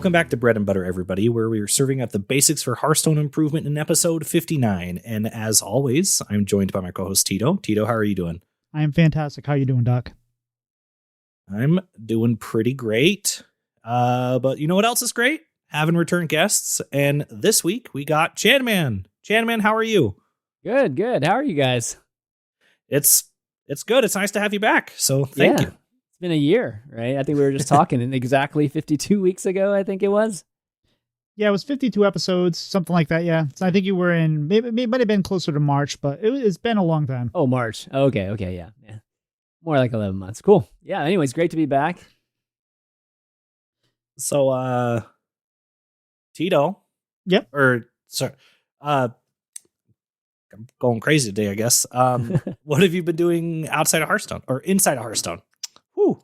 Welcome back to Bread and Butter, everybody, where we are serving up the basics for Hearthstone improvement in episode 59. And as always, I'm joined by my co-host Tito. Tito, how are you doing? I am fantastic. How are you doing, Doc? I'm doing pretty great. But you know what else is great? Having return guests. And this week we got Chanman. Chanman, how are you? Good. How are you guys? It's good. It's nice to have you back. So thank you. It's been a year, right? I think we were just talking exactly 52 weeks ago, I think it was. Yeah, it was 52 episodes, something like that, yeah. So I think you were in, maybe it might have been closer to March, but it's been a long time. Oh, March. Okay, yeah. More like 11 months. Cool. Yeah, anyways, great to be back. So, Tito. Yep. Or, sorry. I'm going crazy today, I guess. What have you been doing outside of Hearthstone or inside of Hearthstone? Whew.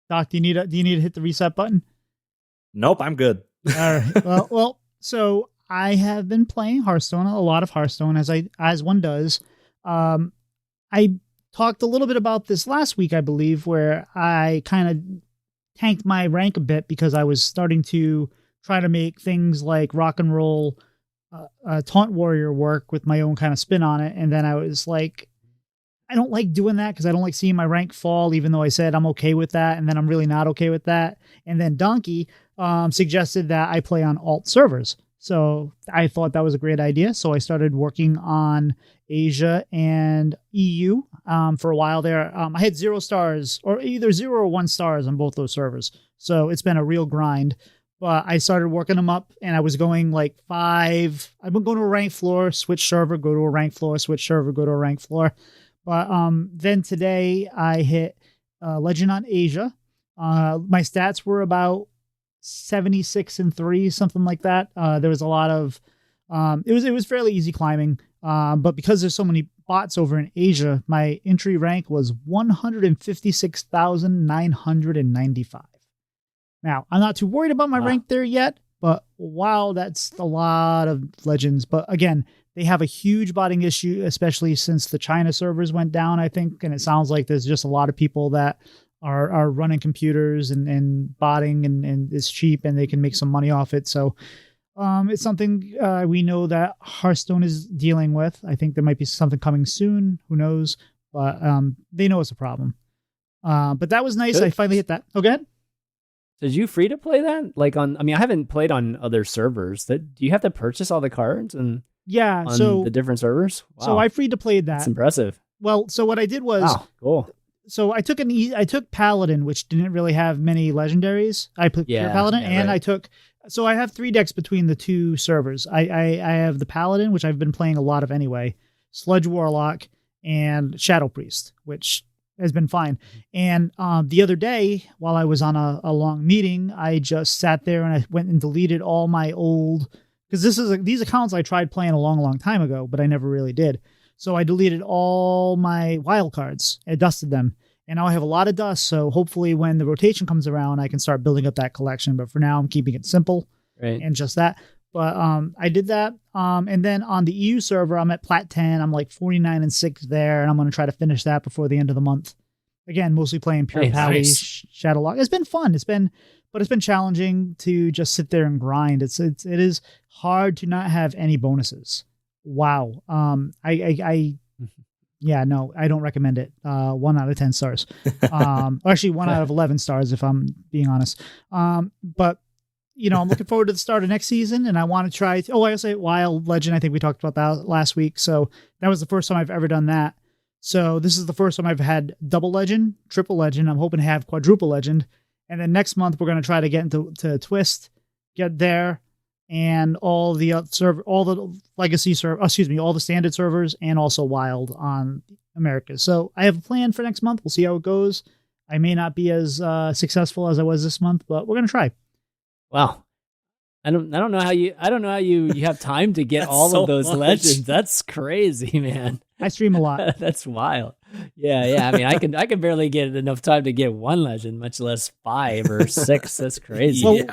Doc, do you need to hit the reset button? Nope, I'm good. All right. Well, so I have been playing Hearthstone, a lot of Hearthstone, as one does. I talked a little bit about this last week, I believe, where I kind of tanked my rank a bit because I was starting to try to make things like rock and roll taunt warrior work with my own kind of spin on it. And then I was like, I don't like doing that because I don't like seeing my rank fall, even though I said I'm okay with that. And then I'm really not okay with that. And then Donkey suggested that I play on alt servers. So I thought that was a great idea. So I started working on Asia and EU for a while there. I had 0 stars, or either 0 or 1 stars on both those servers. So it's been a real grind. But I started working them up, and I was going like 5. I've been going to a rank floor, switch server, go to a rank floor, switch server, go to a rank floor. But then today I hit Legend on Asia. My stats were about 76-3, something like that. There was a lot of it was fairly easy climbing. But because there's so many bots over in Asia, my entry rank was 156,995. Now, I'm not too worried about my rank there yet, but wow, that's a lot of legends. But again, they have a huge botting issue, especially since the China servers went down, I think. And it sounds like there's just a lot of people that are running computers and botting and it's cheap and they can make some money off it. So it's something we know that Hearthstone is dealing with. I think there might be something coming soon. Who knows? But they know it's a problem. But that was nice. I finally hit that. Oh, go ahead. Did you free to play that? I haven't played on other servers. Do you have to purchase all the cards and on the different servers? Wow. So I free to play that. That's impressive. Well, so what I did was cool. So I took Paladin, which didn't really have many legendaries. I put pure Paladin, and right. I have 3 decks between the 2 servers. I have the Paladin, which I've been playing a lot of anyway, Sludge Warlock, and Shadow Priest, which has been fine. And the other day, while I was on a long meeting, I just sat there and I went and deleted all my old, because these accounts I tried playing a long time ago, but I never really did. So I deleted all my wild cards. I dusted them. And now I have a lot of dust. So hopefully when the rotation comes around, I can start building up that collection. But for now, I'm keeping it simple and just that. But I did that. And then on the EU server, I'm at Plat 10. I'm like 49-6 there. And I'm going to try to finish that before the end of the month. Again, mostly playing pure Pally, Shadowlock. It's been fun. It's been challenging to just sit there and grind. It is hard to not have any bonuses. Wow. I don't recommend it. 1 out of 10 stars. Actually 1 out of 11 stars, if I'm being honest. But I'm looking forward to the start of next season, and I want to try. I also hit Wild Legend. I think we talked about that last week. So that was the first time I've ever done that. So this is the first time I've had double legend, triple legend. I'm hoping to have quadruple legend. And then next month, we're going to try to get into Twist, get there, and all the legacy all the standard servers, and also Wild on America. So I have a plan for next month. We'll see how it goes. I may not be as successful as I was this month, but we're going to try. Wow. I don't know how you have time to get all of those legends. That's crazy, man. I stream a lot. That's wild. Yeah. I mean, I can barely get enough time to get 1 legend, much less 5 or 6. That's crazy. Well,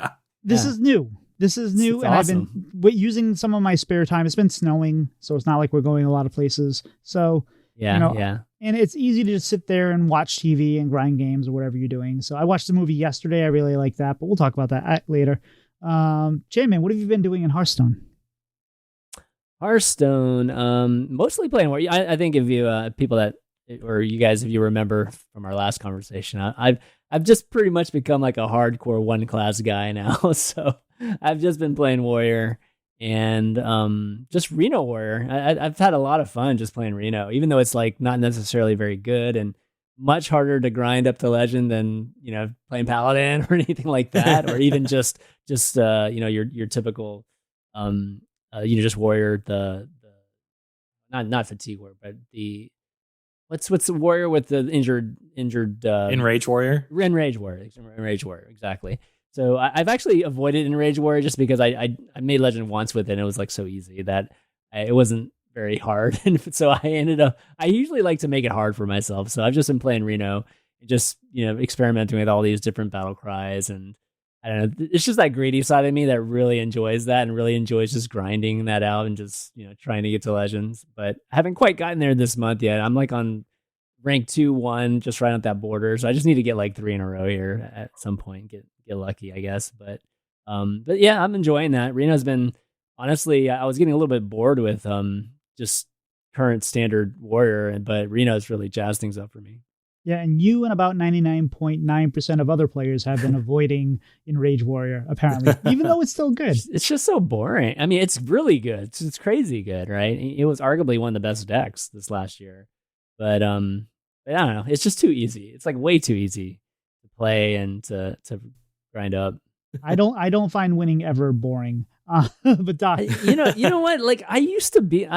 this is new. This is new, and awesome. I've been using some of my spare time. It's been snowing, so it's not like we're going a lot of places. So Yeah. And it's easy to just sit there and watch TV and grind games or whatever you're doing. So I watched the movie yesterday. I really like that, but we'll talk about that later. Chanman, what have you been doing in Hearthstone? Mostly playing War. I think if you people that, or you guys, if you remember from our last conversation, I've just pretty much become like a hardcore one class guy now. So I've just been playing Warrior and just Reno Warrior. I've had a lot of fun just playing Reno, even though it's like not necessarily very good and much harder to grind up to legend than playing Paladin or anything like that, or even just your typical just Warrior, the not fatigue warrior, but the what's the warrior with the injured Enrage Warrior? Enrage Warrior, exactly. So I've actually avoided Enrage Warrior just because I made Legend once with it and it was like so easy that it wasn't very hard. And so I usually like to make it hard for myself. So I've just been playing Reno and just, experimenting with all these different battle cries. And I don't know, it's just that greedy side of me that really enjoys that and really enjoys just grinding that out and just, trying to get to Legends. But I haven't quite gotten there this month yet. I'm like on rank 2-1, just right at that border. So I just need to get like 3 in a row here at some point, get lucky, I guess. But yeah, I'm enjoying that. Reno's been, honestly, I was getting a little bit bored with just current standard Warrior, but Reno's really jazzed things up for me. Yeah, and you and about 99.9% of other players have been avoiding Enrage Warrior, apparently, even though it's still good. It's just so boring. I mean, it's really good. It's crazy good, right? It was arguably one of the best decks this last year. But I don't know. It's just too easy. It's like way too easy to play and to grind up. I don't find winning ever boring. But Doc, you know what? Like I used to be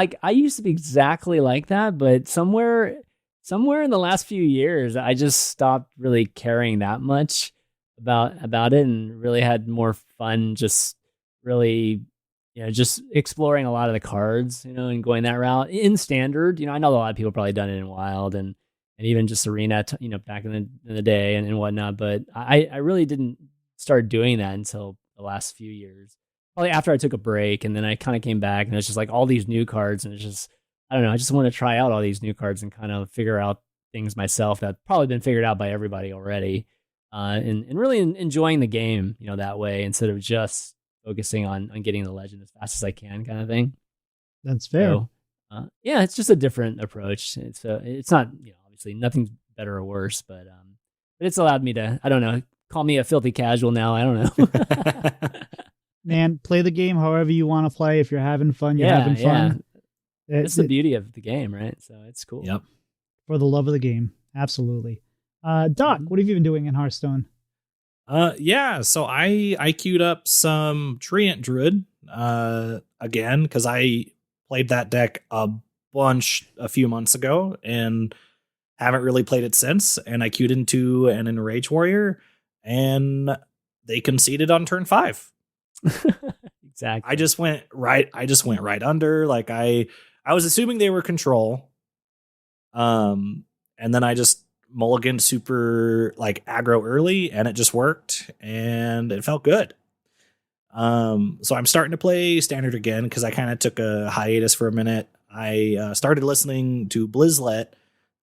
exactly like that, but somewhere in the last few years, I just stopped really caring that much about it and really had more fun just really, just exploring a lot of the cards, and going that route in standard. I know a lot of people probably done it in Wild and even just Arena, back in the day and whatnot. But I really didn't start doing that until the last few years. Probably after I took a break, and then I kind of came back, and it's just like all these new cards, and it's just, I don't know, I just want to try out all these new cards and kind of figure out things myself that probably been figured out by everybody already, and really enjoying the game, that way, instead of just focusing on getting the legend as fast as I can, kind of thing. That's fair. So, yeah, it's just a different approach. It's not, obviously nothing's better or worse, but it's allowed me to, I don't know, call me a filthy casual now. I don't know. Man, play the game however you want to play. If you're having fun, you're having fun. It's the beauty of the game, right? So it's cool. Yep. For the love of the game. Absolutely. Doc, what have you been doing in Hearthstone? Yeah, so I queued up some Treant Druid again, because I played that deck a bunch a few months ago and haven't really played it since. And I queued into an Enrage Warrior, and they conceded on turn 5. Exactly. I just went right under. Like I was assuming they were control. And then I just mulliganed super like aggro early, and it just worked and it felt good. So I'm starting to play standard again because I kind of took a hiatus for a minute. I started listening to Blizzlet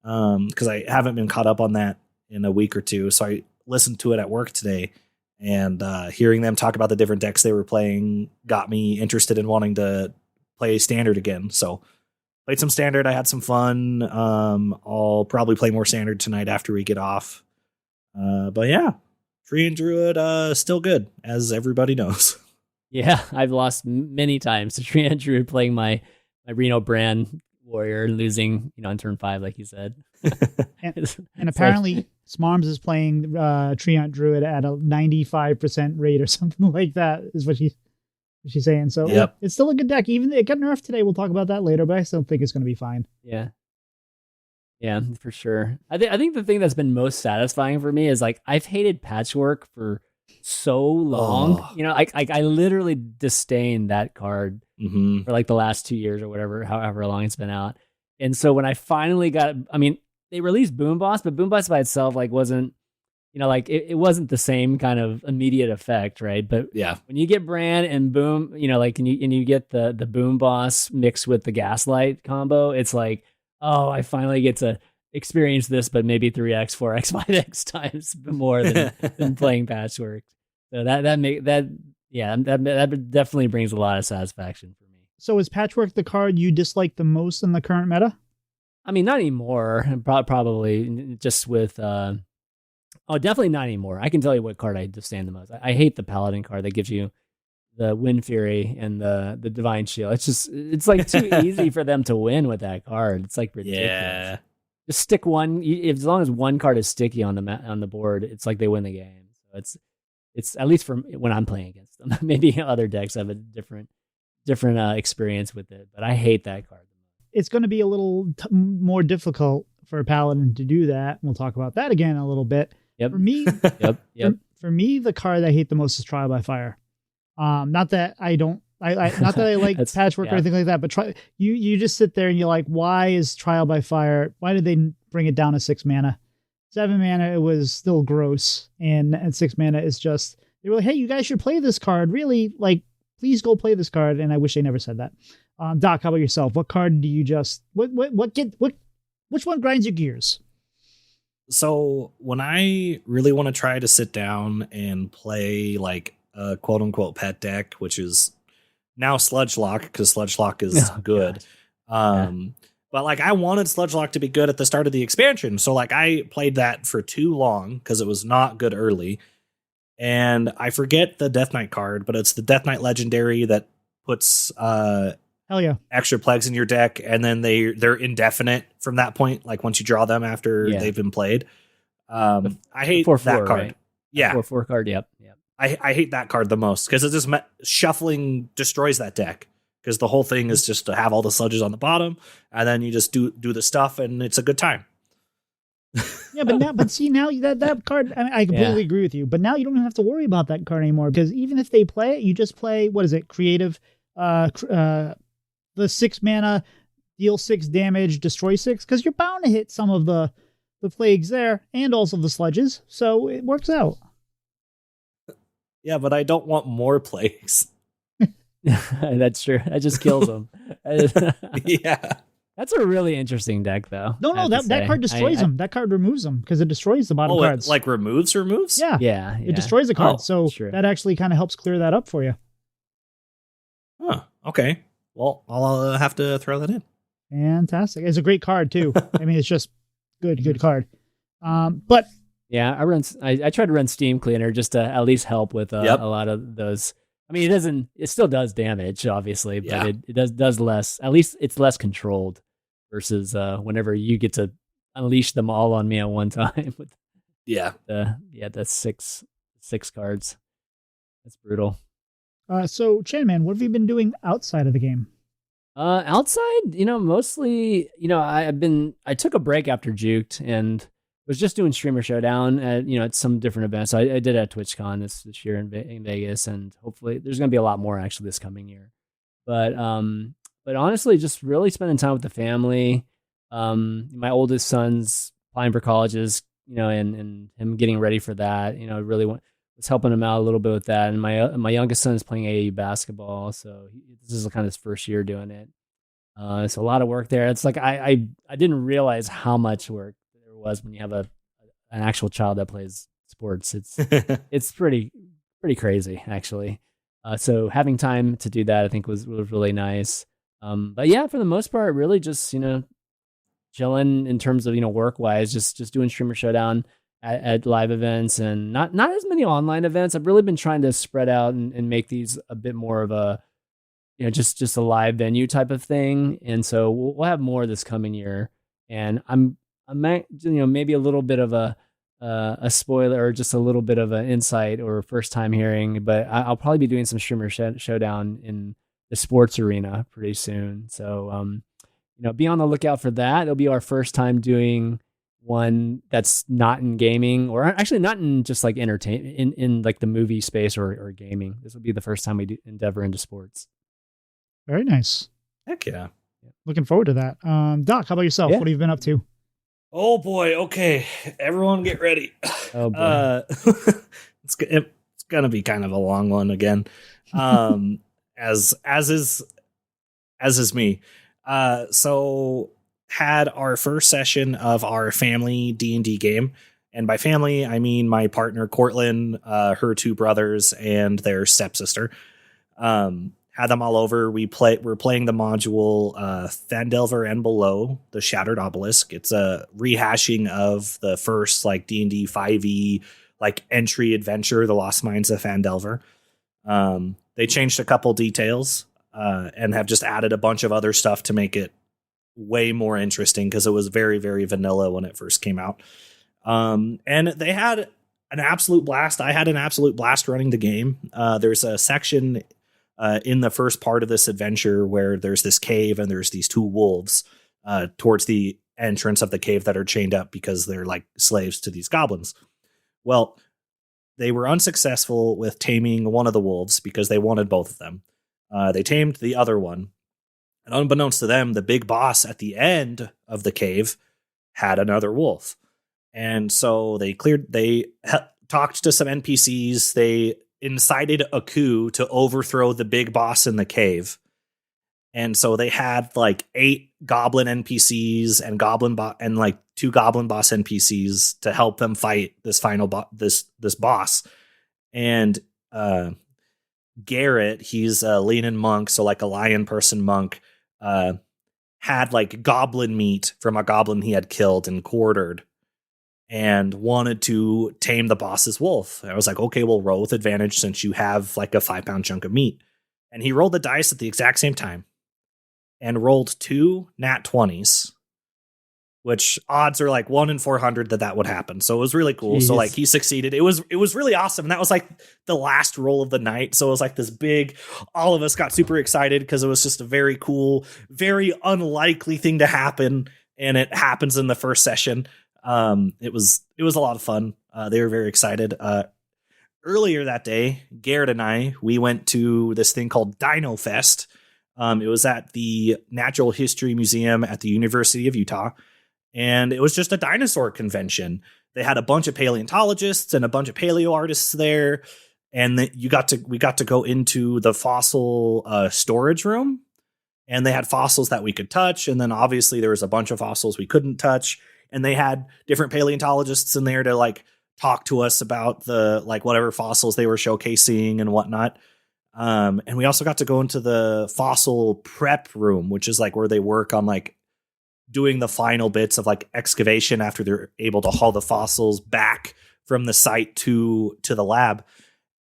because I haven't been caught up on that in a week or two. So I listened to it at work today, and hearing them talk about the different decks they were playing got me interested in wanting to play standard again. So played some standard. I had some fun. I'll probably play more standard tonight after we get off. But yeah, Treant Druid still good, as everybody knows. Yeah, I've lost many times to Treant Druid playing my Reno brand warrior and losing, on turn 5, like you said. and apparently Smarms is playing Treant Druid at a 95% rate or something like that, is what she's saying. So yep. It's still a good deck. Even it got nerfed today. We'll talk about that later, but I still think it's going to be fine. Yeah, for sure. I think the thing that's been most satisfying for me is like I've hated Patchwork for so long. I literally disdain that card for like the last 2 years or whatever, however long it's been out. And so when I finally got, they released Boom Boss, but Boom Boss by itself like wasn't, it wasn't the same kind of immediate effect, right? But yeah, when you get Brand and Boom, and you get the Boom Boss mixed with the Gaslight combo, it's like, oh, I finally get to experience this, but maybe 3x, 4x, 5x times more than playing Patchwork. So that definitely brings a lot of satisfaction for me. So is Patchwork the card you dislike the most in the current meta? I mean, not anymore. Probably just with. Definitely not anymore. I can tell you what card I disdain the most. I hate the Paladin card that gives you the Wind Fury and the Divine Shield. It's like too easy for them to win with that card. It's like ridiculous. Yeah. Just stick one. As long as one card is sticky on the board, it's like they win the game. So it's at least for when I'm playing against them. Maybe other decks have a different experience with it, but I hate that card. It's going to be a little more difficult for a Paladin to do that. We'll talk about that again a little bit. Yep. For me, For me, the card I hate the most is Trial by Fire. Not that I don't. Not that I like Patchwork or anything like that, but you just sit there and you're like, why is Trial by Fire? Why did they bring it down to 6 mana? 7 mana, it was still gross, and 6 mana is just. They were like, hey, you guys should play this card. Really, like, please go play this card. And I wish they never said that. Doc, how about yourself? What card do you just which one grinds your gears? So when I really want to try to sit down and play like a quote unquote pet deck, which is now Sludge Lock, because Sludge Lock is good. But like I wanted Sludge Lock to be good at the start of the expansion. So like I played that for too long because it was not good early. And I forget the Death Knight card, but it's the Death Knight legendary that puts hell yeah extra plagues in your deck, and then they're indefinite from that point. Like once you draw them after they've been played. I hate 4/4, that card. Right? Yeah, 4/4 card. Yep. I hate that card the most because it just shuffling destroys that deck. Because the whole thing is just to have all the sludges on the bottom, and then you just do the stuff, and it's a good time. Yeah, but see now that card. I mean, I completely agree with you. But now you don't even have to worry about that card anymore because even if they play it, you just play what is it? Creative, the 6 mana, deal 6 damage, destroy 6. Because you're bound to hit some of the plagues there, and also the sludges. So it works out. Yeah, but I don't want more plagues. That's true. That just kills them. Yeah. That's a really interesting deck, though. No, that card destroys them. That card removes them because it destroys the bottom cards. It, like removes? Yeah. It destroys the card. So that actually kind of helps clear that up for you. Huh. Okay. Well, I'll have to throw that in. Fantastic. It's a great card, too. I mean, it's just good card. But yeah, I try to run Steam Cleaner just to at least help with a lot of those. I mean, it still does damage, obviously, but it does less. At least it's less controlled versus whenever you get to unleash them all on me at one time. With the six cards. That's brutal. So Chanman, what have you been doing outside of the game? Outside, mostly, I took a break after Juked and was just doing Streamer Showdown at some different events. So I did at TwitchCon this year in Vegas, and hopefully there's going to be a lot more actually this coming year. But honestly, just really spending time with the family. My oldest son's applying for colleges, and him getting ready for that. Really was helping him out a little bit with that. And my youngest son is playing AAU basketball, so this is kind of his first year doing it. It's a lot of work there. It's like I didn't realize how much work was when you have an actual child that plays sports. It's pretty crazy actually. So having time to do that I think was really nice. But yeah, for the most part, really just chilling in terms of work wise, just doing Streamer Showdown at live events and not as many online events. I've really been trying to spread out and make these a bit more of a just a live venue type of thing. And so we'll have more this coming year. And I'm maybe a little bit of a spoiler or just a little bit of an insight or first time hearing, but I'll probably be doing some Streamer Showdown in the sports arena pretty soon. So, be on the lookout for that. It'll be our first time doing one that's not in gaming or actually not in just like entertainment in like the movie space or gaming. This will be the first time we endeavor into sports. Very nice. Heck yeah. Looking forward to that. Doc, how about yourself? Yeah. What have you been up to? Oh boy. Okay. Everyone get ready. Oh boy. It's going to be kind of a long one again. As is me. So had our first session of our family D&D game. And by family, I mean my partner, Cortland, her two brothers, and their stepsister. Had them all over. We're playing the module Phandelver and Below, the Shattered Obelisk. It's a rehashing of the first like D&D 5e like entry adventure, The Lost Mines of Phandelver. They changed a couple details and have just added a bunch of other stuff to make it way more interesting because it was very, very vanilla when it first came out. And they had an absolute blast. I had an absolute blast running the game. There's a section in the first part of this adventure where there's this cave and there's these two wolves towards the entrance of the cave that are chained up because they're like slaves to these goblins. Well, they were unsuccessful with taming one of the wolves because they wanted both of them. They tamed the other one. And unbeknownst to them, the big boss at the end of the cave had another wolf. And so they talked to some NPCs. They incited a coup to overthrow the big boss in the cave. And so they had like 8 goblin NPCs and like 2 goblin boss NPCs to help them fight this final this boss. And Garrett, he's a leanin monk, so like a lion person monk, had like goblin meat from a goblin he had killed and quartered and wanted to tame the boss's wolf. And I was like, okay, we'll roll with advantage since you have like a 5-pound chunk of meat. And he rolled the dice at the exact same time and rolled 2 nat 20s, which odds are like 1 in 400 that would happen. So it was really cool. Jeez. So like he succeeded. It was really awesome. And that was like the last roll of the night. So it was like this big, all of us got super excited because it was just a very cool, very unlikely thing to happen. And it happens in the first session. It was a lot of fun. They were very excited. Earlier that day, Garrett and I, we went to this thing called Dino Fest. It was at the Natural History Museum at the University of Utah. And it was just a dinosaur convention. They had a bunch of paleontologists and a bunch of paleo artists there. And we got to go into the fossil storage room. And they had fossils that we could touch. And then obviously there was a bunch of fossils we couldn't touch. And they had different paleontologists in there to like talk to us about the like whatever fossils they were showcasing and whatnot. And we also got to go into the fossil prep room, which is like where they work on like doing the final bits of like excavation after they're able to haul the fossils back from the site to the lab.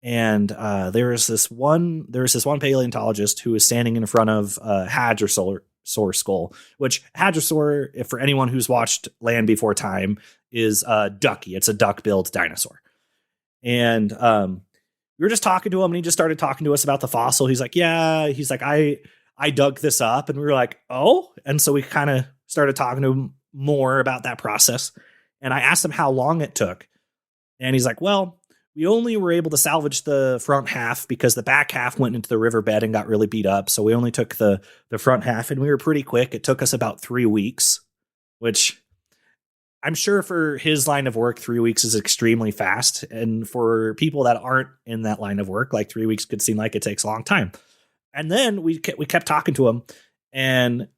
And there was this one paleontologist who was standing in front of Hadrosaur skull, which Hadrosaur, if for anyone who's watched Land Before Time, is ducky. It's a duck-billed dinosaur. And we were just talking to him, and he just started talking to us about the fossil. He's like, yeah, he's like, I dug this up. And we were like, oh. And so we kind of started talking to him more about that process. And I asked him how long it took. And he's like, well, we only were able to salvage the front half because the back half went into the riverbed and got really beat up. So we only took the front half, and we were pretty quick. It took us about 3 weeks, which I'm sure for his line of work, 3 weeks is extremely fast. And for people that aren't in that line of work, like 3 weeks could seem like it takes a long time. And then we kept talking to him, and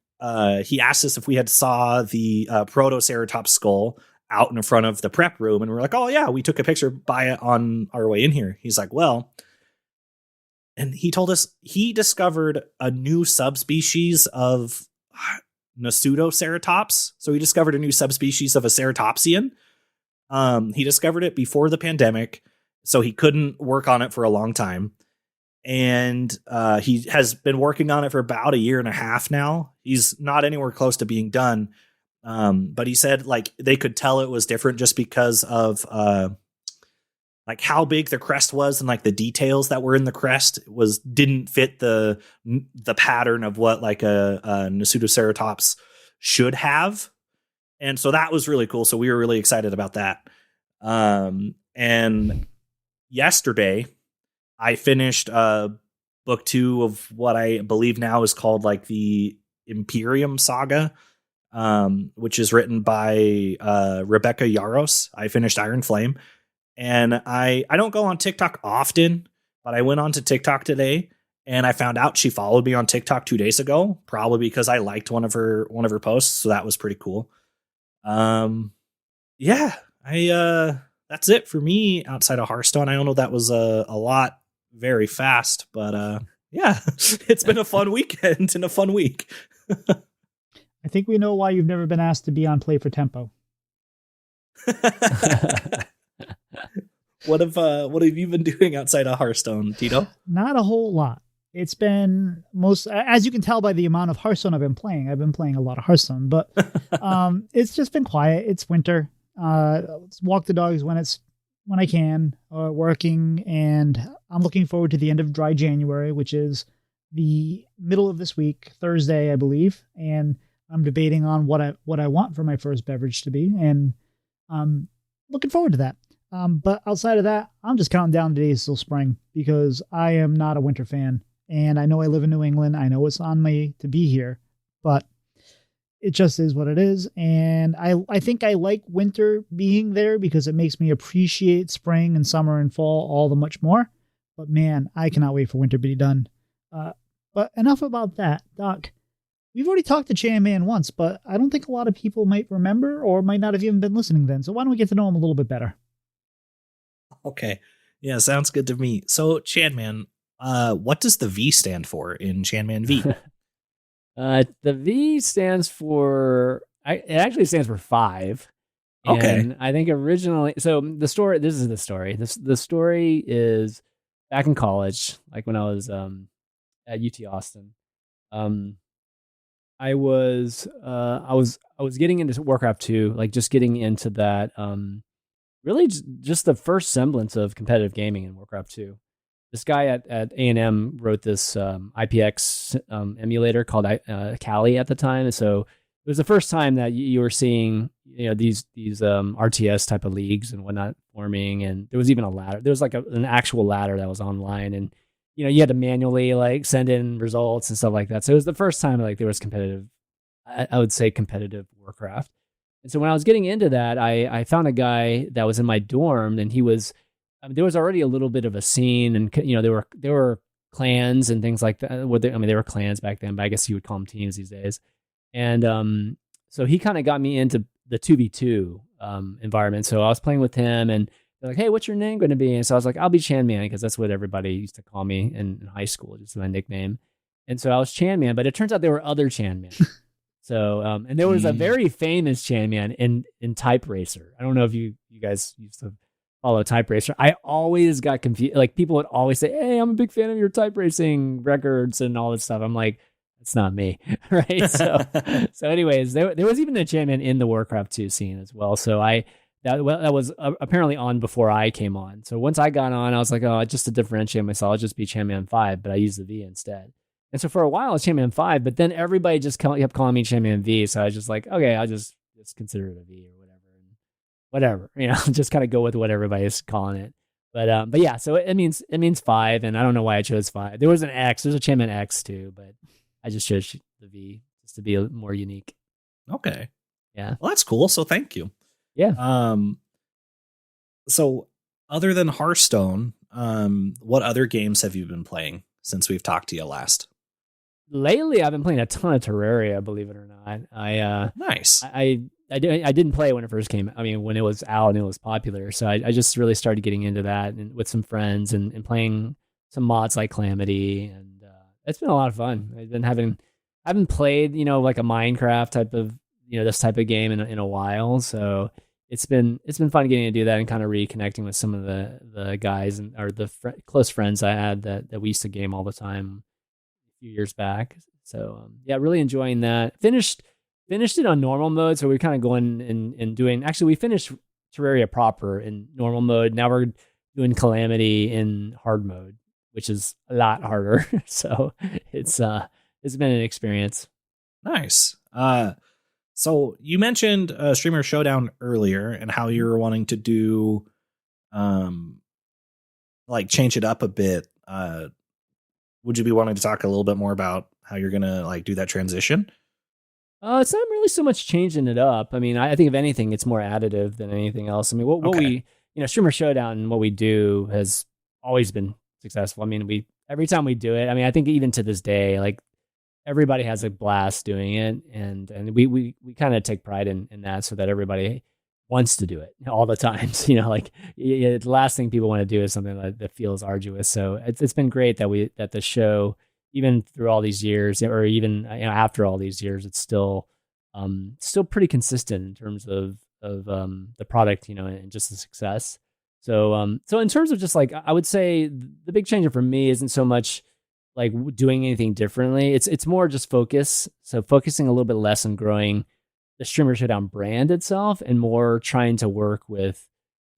he asked us if we had saw the Protoceratops skull out in front of the prep room. And we're like, oh yeah, we took a picture by it on our way in here. He's like, well, and he told us he discovered a new subspecies of Nasutoceratops. So he discovered a new subspecies of a ceratopsian. He discovered it before the pandemic, so he couldn't work on it for a long time. And he has been working on it for about 1.5 years now. He's not anywhere close to being done. But he said like they could tell it was different just because of like how big the crest was, and like the details that were in the crest didn't fit the pattern of what like a Nasutoceratops should have. And so that was really cool. So we were really excited about that. And yesterday I finished book 2 of what I believe now is called like the Imperium Saga, which is written by Rebecca Yaros. I finished Iron Flame, and I don't go on TikTok often, but I went on to TikTok today, And I found out she followed me on TikTok 2 days ago, probably because I liked one of her posts. So that was pretty cool. Yeah, that's it for me outside of Hearthstone. I don't know, that was a lot very fast, but yeah, it's been a fun weekend and a fun week. I think we know why you've never been asked to be on Play for Tempo. What have you been doing outside of Hearthstone, Tito? Not a whole lot. It's been as you can tell by the amount of Hearthstone I've been playing a lot of Hearthstone, but it's just been quiet. It's winter. Walk the dogs when I can, working, and I'm looking forward to the end of dry January, which is the middle of this week, Thursday, I believe, and I'm debating on what I want for my first beverage to be, and I'm looking forward to that. But outside of that, I'm just counting down the days till spring because I am not a winter fan. And I know I live in New England. I know it's on me to be here, but it just is what it is. And I think I like winter being there because it makes me appreciate spring and summer and fall all the much more. But man, I cannot wait for winter to be done. But enough about that. Doc, we've already talked to ChanmanV once, but I don't think a lot of people might remember or might not have even been listening then. So why don't we get to know him a little bit better? Okay. Yeah, sounds good to me. So ChanmanV, what does the V stand for in ChanmanV? The V stands for, it actually stands for 5. Okay. And I think originally, so the story story is back in college, like when I was at UT Austin. I was getting into Warcraft 2, like just getting into that, really just the first semblance of competitive gaming in Warcraft 2. This guy at A&M wrote this IPX emulator called Kali at the time. And so it was the first time that you were seeing, these RTS type of leagues and whatnot forming. And there was even a ladder. There was like an actual ladder that was online, and you had to manually like send in results and stuff like that. So it was the first time like there was competitive, I would say competitive Warcraft. And so when I was getting into that, I found a guy that was in my dorm, and he was, there was already a little bit of a scene, and there were clans and things like that. They were clans back then, but I guess you would call them teams these days. And so he kind of got me into the 2v2 environment. So I was playing with him, and they're like, "Hey, what's your name going to be?" And so I was like, "I'll be ChanmanV," because that's what everybody used to call me in high school, just my nickname. And so I was ChanmanV, but it turns out there were other ChanmanV. So, and there was a very famous ChanmanV in Type Racer. I don't know if you guys used to follow Type Racer. I always got confused. Like people would always say, "Hey, I'm a big fan of your type racing records and all this stuff." I'm like, it's not me, right? So anyways, there was even a ChanmanV in the Warcraft 2 scene as well. So that was apparently on before I came on. So once I got on, I was like, oh, just to differentiate myself, I'll just be ChanmanV, but I used the V instead. And so for a while, it's ChanmanV, but then everybody just kept calling me ChanmanV. So I was just like, okay, I'll just consider it a V or whatever, just kind of go with what everybody's calling it. But yeah, so it means 5, and I don't know why I chose 5. There was an X, there's a ChanmanV X too, but I just chose the V just to be more unique. Okay. Yeah. Well, that's cool. So thank you. Yeah. So other than Hearthstone, what other games have you been playing since we've talked to you last? Lately, I've been playing a ton of Terraria, believe it or not. Nice. I didn't play it when it first came. I mean, when it was out and it was popular. So I just really started getting into that and with some friends and playing some mods like Calamity, and it's been a lot of fun. I haven't played, like a Minecraft type of, this type of game in a while. So it's been fun getting to do that and kind of reconnecting with some of the guys or the close friends I had that we used to game all the time a few years back. So yeah, really enjoying that. Finished it on normal mode. So we're kind of going and doing, actually we finished Terraria proper in normal mode. Now we're doing Calamity in hard mode, which is a lot harder. So it's been an experience. Nice. So you mentioned Streamer Showdown earlier and how you were wanting to do, like change it up a bit. Would you be wanting to talk a little bit more about how you're going to like do that transition? It's not really so much changing it up. I mean, I think if anything, it's more additive than anything else. I mean, what we, Streamer Showdown and what we do has always been successful. I mean, every time we do it, I mean, I think even to this day, like everybody has a blast doing it, and we kind of take pride in that, so that everybody wants to do it all the times. Like the last thing people want to do is something that feels arduous. So it's been great that the show, even through all these years, or even after all these years, it's still pretty consistent in terms of the product, and just the success. So so in terms of just like, I would say the big change for me isn't so much like doing anything differently. It's more just focus. So focusing a little bit less on growing the Streamer Showdown brand itself, and more trying to work with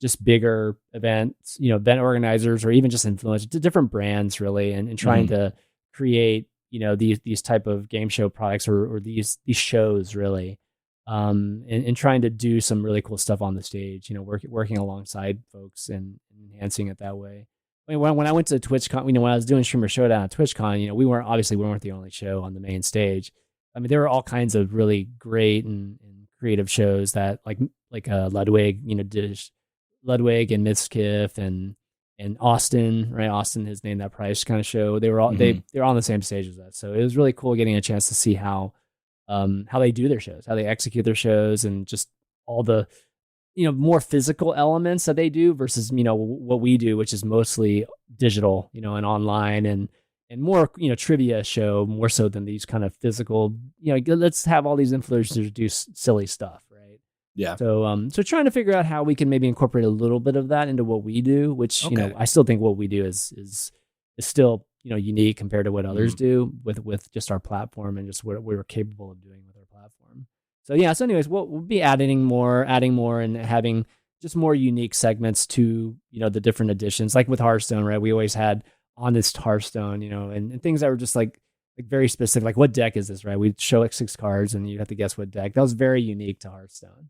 just bigger events, event organizers, or even just influencers, different brands really, and trying to create, these type of game show products, or these shows really, and trying to do some really cool stuff on the stage, working alongside folks and enhancing it that way. I mean, when I went to TwitchCon, when I was doing Streamer Showdown at TwitchCon, we weren't the only show on the main stage. I mean, there were all kinds of really great and creative shows that like Ludwig, Ludwig and Miskiff and Austin, right? Austin has named that price kind of show. They were all they were on the same stage as us, so it was really cool getting a chance to see how they do their shows, how they execute their shows, and just all the more physical elements that they do versus what we do, which is mostly digital, and online, and more trivia show more so than these kind of physical. Let's have all these influencers do silly stuff, right? Yeah. So trying to figure out how we can maybe incorporate a little bit of that into what we do, which I still think what we do is still unique compared to what others do with just our platform and just what we're capable of doing with our platform. So yeah. So anyways, we'll be adding more, and having just more unique segments to the different editions. Like with Hearthstone, right? We always had Honest Hearthstone, and things that were just like very specific. Like, what deck is this, right? We'd show like 6 cards, and you have to guess what deck. That was very unique to Hearthstone.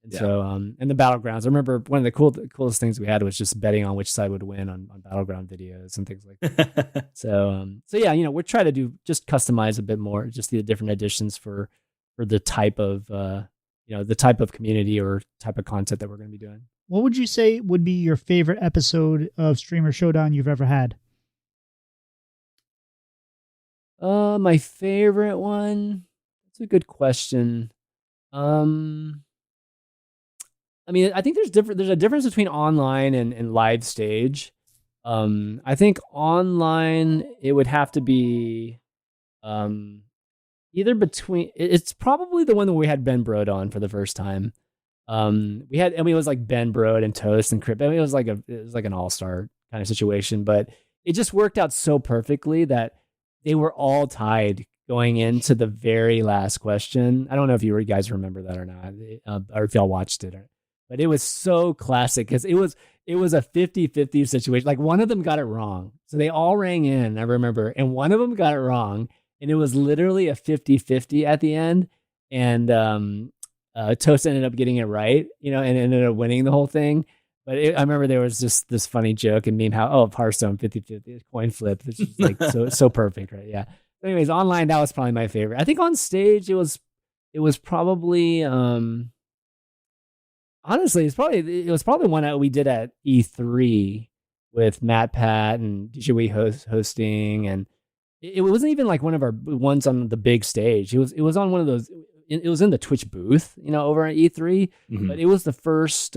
And so, and the Battlegrounds, I remember one of the coolest things we had was just betting on which side would win on Battleground videos and things like that. So yeah, we're trying to just customize a bit more, just the different editions for the type of, the type of community or type of content that we're going to be doing. What would you say would be your favorite episode of Streamer Showdown you've ever had? My favorite one? That's a good question. I mean, I think there's a difference between online and live stage. I think online it would have to be either between, it's probably the one that we had Ben Brode on for the first time. It was like Ben Brode and Toast and Crip. I mean, it was like an all-star kind of situation, but it just worked out so perfectly that they were all tied going into the very last question. I don't know if you guys remember that or not, or if y'all watched it, but it was so classic because it was a 50-50 situation. Like, one of them got it wrong. So they all rang in, I remember, and one of them got it wrong. And it was literally a 50-50 at the end. And Toast ended up getting it right, and ended up winning the whole thing. But I remember there was just this funny joke and meme how, Hearthstone 50-50 coin flip, which is like so perfect, right? Yeah. But anyways, online, that was probably my favorite. I think on stage it was probably honestly it was probably one that we did at E3 with Matt Pat and DJ Wee hosting, and it wasn't even like one of our ones on the big stage. It was on one of those. It was in the Twitch booth, over at E3, but it was the first.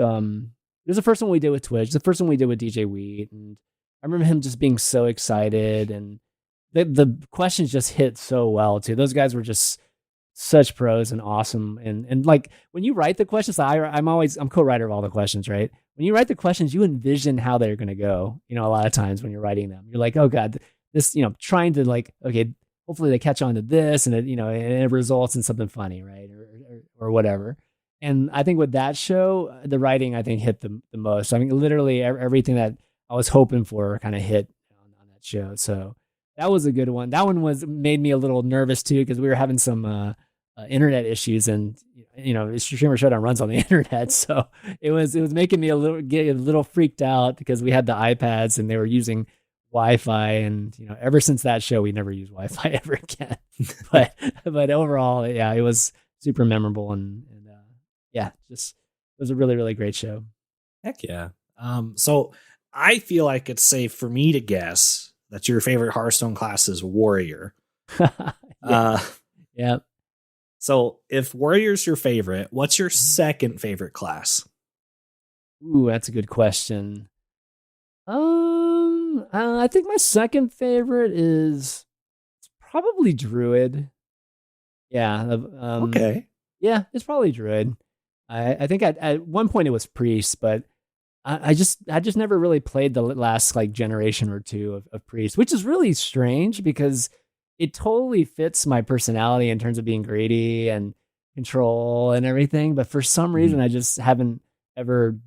It was the first one we did with Twitch, the first one we did with DJ Wheat. And I remember him just being so excited, and the questions just hit so well too. Those guys were just such pros and awesome. And like when you write the questions, I'm co-writer of all the questions, right? When you write the questions, you envision how they're going to go, a lot of times when you're writing them, you're like, oh God, this, trying to like, okay, hopefully they catch on to this, and it results in something funny, right? Or whatever. And I think with that show, the writing, I think, hit the most. I mean, literally everything that I was hoping for kind of hit on that show. So that was a good one. That one made me a little nervous too, because we were having some internet issues, and Streamer Showdown runs on the internet, so it was making me get a little freaked out because we had the iPads and they were using Wi-Fi, and ever since that show, we never used Wi-Fi ever again. but overall, yeah, it was super memorable, and yeah, just it was a really, really great show. Heck yeah. So I feel like it's safe for me to guess that your favorite Hearthstone class is warrior. Yeah. So if warrior's your favorite, what's your second favorite class? Ooh, that's a good question. I think my second favorite is probably Druid. Yeah. Okay. Yeah, it's probably Druid. I think at one point it was Priest, but I just never really played the last like generation or two of Priest, which is really strange because it totally fits my personality in terms of being greedy and control and everything. But for some reason, I just haven't ever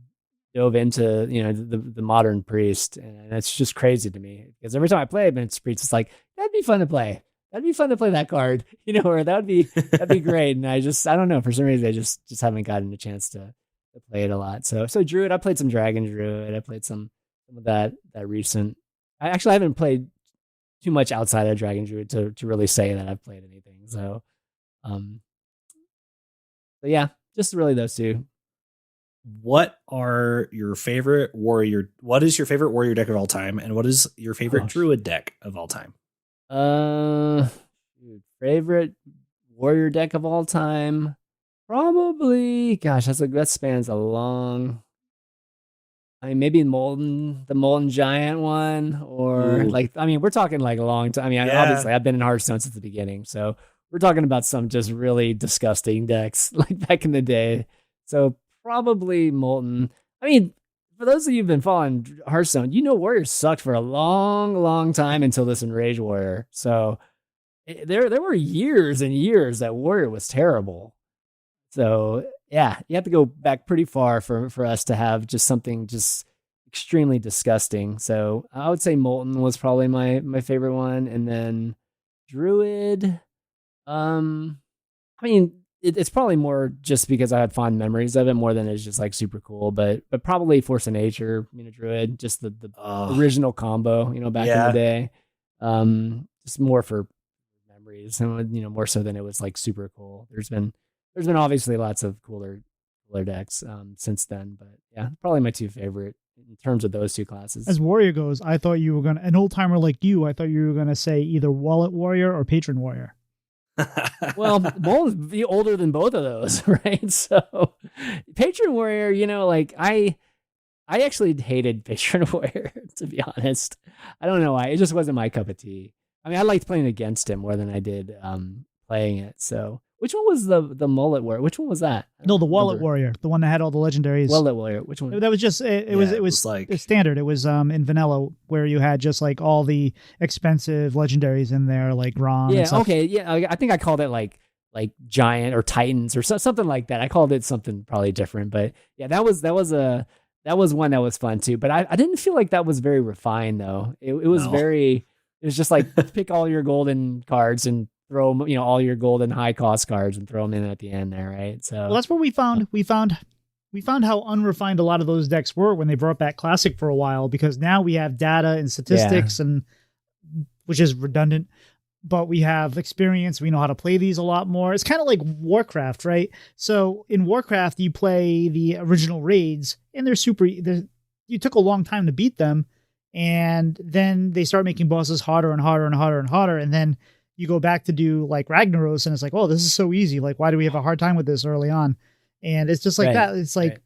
dove into the modern Priest, and it's just crazy to me because every time I play Priest, it's like that'd be fun to play. That'd be fun to play that card, or that'd be great. And I don't know, for some reason I just haven't gotten a chance to play it a lot. So Druid, I played some Dragon Druid. I played some of that recent. I actually haven't played too much outside of Dragon Druid to really say that I've played anything. So, but yeah, just really those two. What is your favorite warrior deck of all time, and what is your favorite Druid deck of all time? Favorite warrior deck of all time, probably. Gosh, that spans a long. I mean, maybe the Molten Giant one, or we're talking like a long time. I mean, obviously, I've been in Hearthstone since the beginning, so we're talking about some just really disgusting decks like back in the day. So probably Molten. I mean, for those of you who've been following Hearthstone, Warriors sucked for a long, long time until this Enraged Warrior. So there were years and years that Warrior was terrible. So yeah, you have to go back pretty far for us to have just something just extremely disgusting. So I would say Molten was probably my favorite one, and then Druid. I mean, it's probably more just because I had fond memories of it more than it's just like super cool, but probably Force of Nature, Druid, just the original combo, back in the day. Just more for memories, and more so than it was like super cool. There's been obviously lots of cooler decks since then, but yeah, probably my two favorite in terms of those two classes. As Warrior goes, I thought you were an old timer like you. I thought you were gonna say either Wallet Warrior or Patron Warrior. Well, Molten's be older than both of those, right? So Patron Warrior, I actually hated Patron Warrior, to be honest. I don't know why. It just wasn't my cup of tea. I mean, I liked playing against him more than I did playing it. So which one was the Mullet Warrior? Which one was that? No, the Wallet Warrior, the one that had all the legendaries. Wallet Warrior. Which one? That was just it was like standard. It was in vanilla where you had just like all the expensive legendaries in there, like Rom. Yeah. And stuff. Okay. Yeah. I think I called it like Giant or Titans or something like that. I called it something probably different, but yeah, that was one that was fun too. But I didn't feel like that was very refined though. It was very. It was just like pick all your golden cards and throw them, all your golden high cost cards and throw them in at the end there, right? So well, that's what we found. We found how unrefined a lot of those decks were when they brought back Classic for a while, because now we have data and statistics and which is redundant, but we have experience. We know how to play these a lot more. It's kind of like Warcraft, right? So in Warcraft, you play the original raids and you took a long time to beat them. And then they start making bosses harder and harder and harder and harder. And then you go back to do like Ragnaros and it's like, oh, this is so easy. Like, why do we have a hard time with this early on? And it's just like that. It's like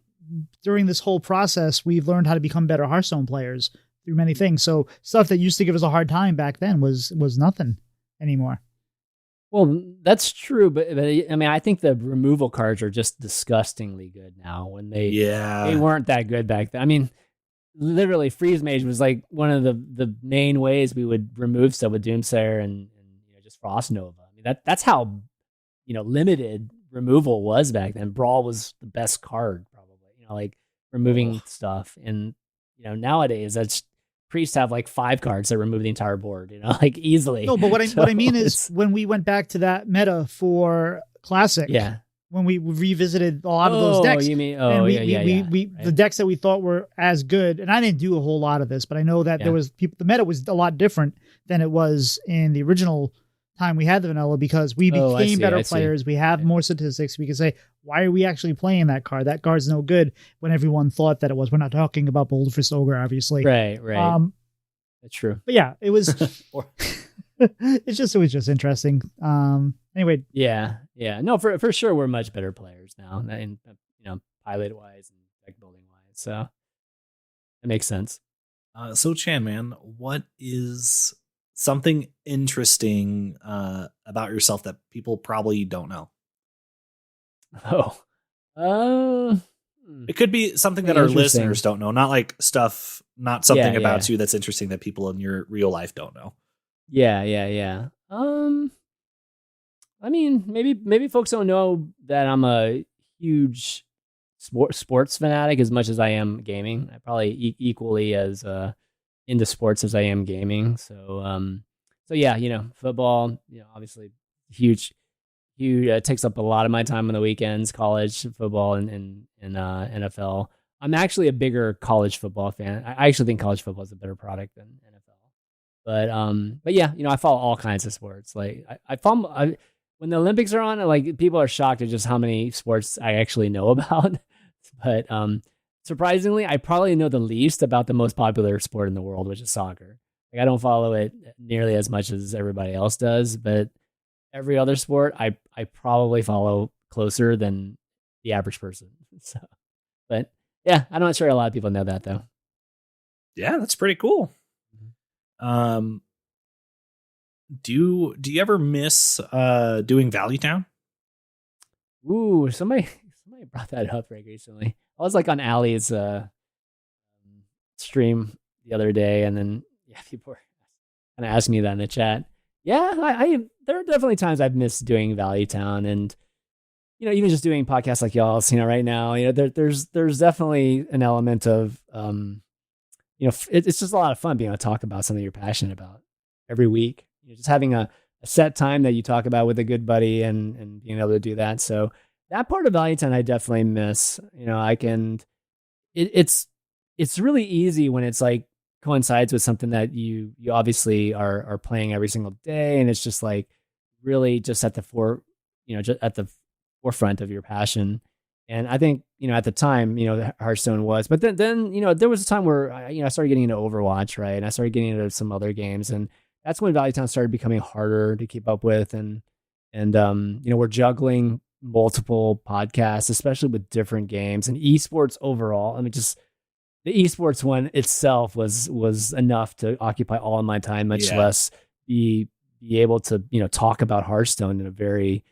during this whole process, we've learned how to become better Hearthstone players through many things. So stuff that used to give us a hard time back then was nothing anymore. Well, that's true. But I mean, I think the removal cards are just disgustingly good now when they weren't that good back then. I mean, literally Freeze Mage was like one of the main ways we would remove stuff with Doomsayer and just Frost Nova. I mean, that's how limited removal was back then. Brawl was the best card probably, like removing stuff. And nowadays that's priests have like 5 cards that remove the entire board, like easily. No, but what I mean is when we went back to that meta for Classic, when we revisited a lot of those decks. You mean, the decks that we thought were as good, and I didn't do a whole lot of this, but I know that there was the meta was a lot different than it was in the original time we had the vanilla, because we became better players. We have more statistics. We can say, why are we actually playing that card? That card's no good when everyone thought that it was. We're not talking about Boulderfist Ogre, obviously. Right. That's true. But yeah, it was. It was just interesting. Anyway. Yeah. No, for sure, we're much better players now, and pilot wise and deck building wise. So it makes sense. So Chan, man, what is something interesting about yourself that people probably don't know? It could be something that our listeners don't know, not like stuff, not something about you that's interesting that people in your real life don't know. Yeah. I mean, maybe folks don't know that I'm a huge sports fanatic as much as I am gaming. I probably equally as into sports as I am gaming. So yeah, football, obviously huge. Takes up a lot of my time on the weekends. College football and NFL. I'm actually a bigger college football fan. I actually think college football is a better product than NFL. But yeah, I follow all kinds of sports. Like I follow. When the Olympics are on, like people are shocked at just how many sports I actually know about. But surprisingly, I probably know the least about the most popular sport in the world, which is soccer. Like I don't follow it nearly as much as everybody else does, but every other sport I probably follow closer than the average person. So, but yeah, I'm not sure a lot of people know that though. Yeah, that's pretty cool. Do you ever miss doing Value Town? Ooh, somebody brought that up right recently. I was like on Allie's stream the other day, and then people were kind of asking me that in the chat. Yeah, I there are definitely times I've missed doing Value Town, and even just doing podcasts like y'all's, right now, there's definitely an element of it's just a lot of fun being able to talk about something you're passionate about every week. Just having a set time that you talk about with a good buddy and being able to do that. So that part of Value Town I definitely miss. It's really easy when it's like coincides with something that you obviously are playing every single day, and it's just like really just at the just at the forefront of your passion. And I think at the time Hearthstone was, but then there was a time where I started getting into Overwatch, right, and I started getting into some other games, and that's when Value Town started becoming harder to keep up with, and we're juggling multiple podcasts, especially with different games and esports overall. I mean, just the esports one itself was enough to occupy all of my time, much less be able to talk about Hearthstone in a very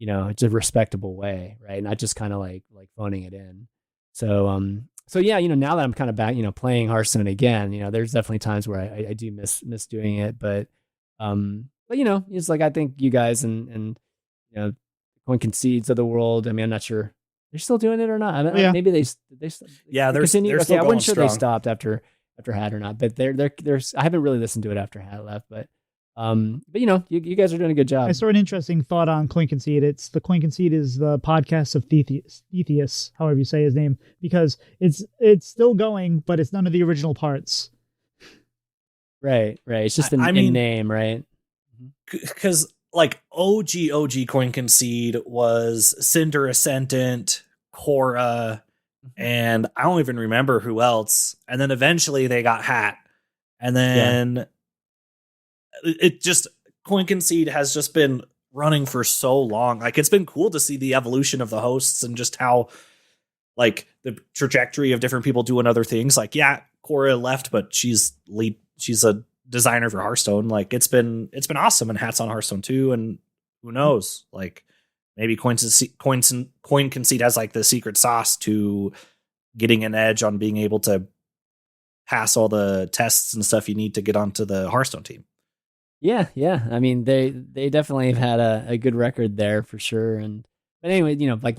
it's a respectable way, right? Not just kind of like phoning it in. So yeah, now that I'm kind of back, playing Hearthstone again, there's definitely times where I do miss doing it, but it's like I think you guys and Coin Concedes of the world. I mean, I'm not sure they're still doing it or not. I mean, maybe they they're continue. Still I wasn't sure strong. They stopped after Hat or not, but there's I haven't really listened to it after Hat left, but you guys are doing a good job. I saw an interesting thought on Coin Concede. It's the Coin Concede is the podcast of Theseus, however you say his name, because it's still going, but it's none of the original parts. Right. It's just a name, right? Because like OG Coin Concede was Cinder Ascendant, Cora, and I don't even remember who else. And then eventually they got Hat, and then it just Coin Concede has just been running for so long. Like it's been cool to see the evolution of the hosts and just how like the trajectory of different people doing other things. Like Cora left, but she's a designer for Hearthstone. Like it's been awesome, and Hat's on Hearthstone too. And who knows? Like maybe Coin Concede has like the secret sauce to getting an edge on being able to pass all the tests and stuff you need to get onto the Hearthstone team. Yeah. I mean, they definitely have had a good record there for sure. But anyway, like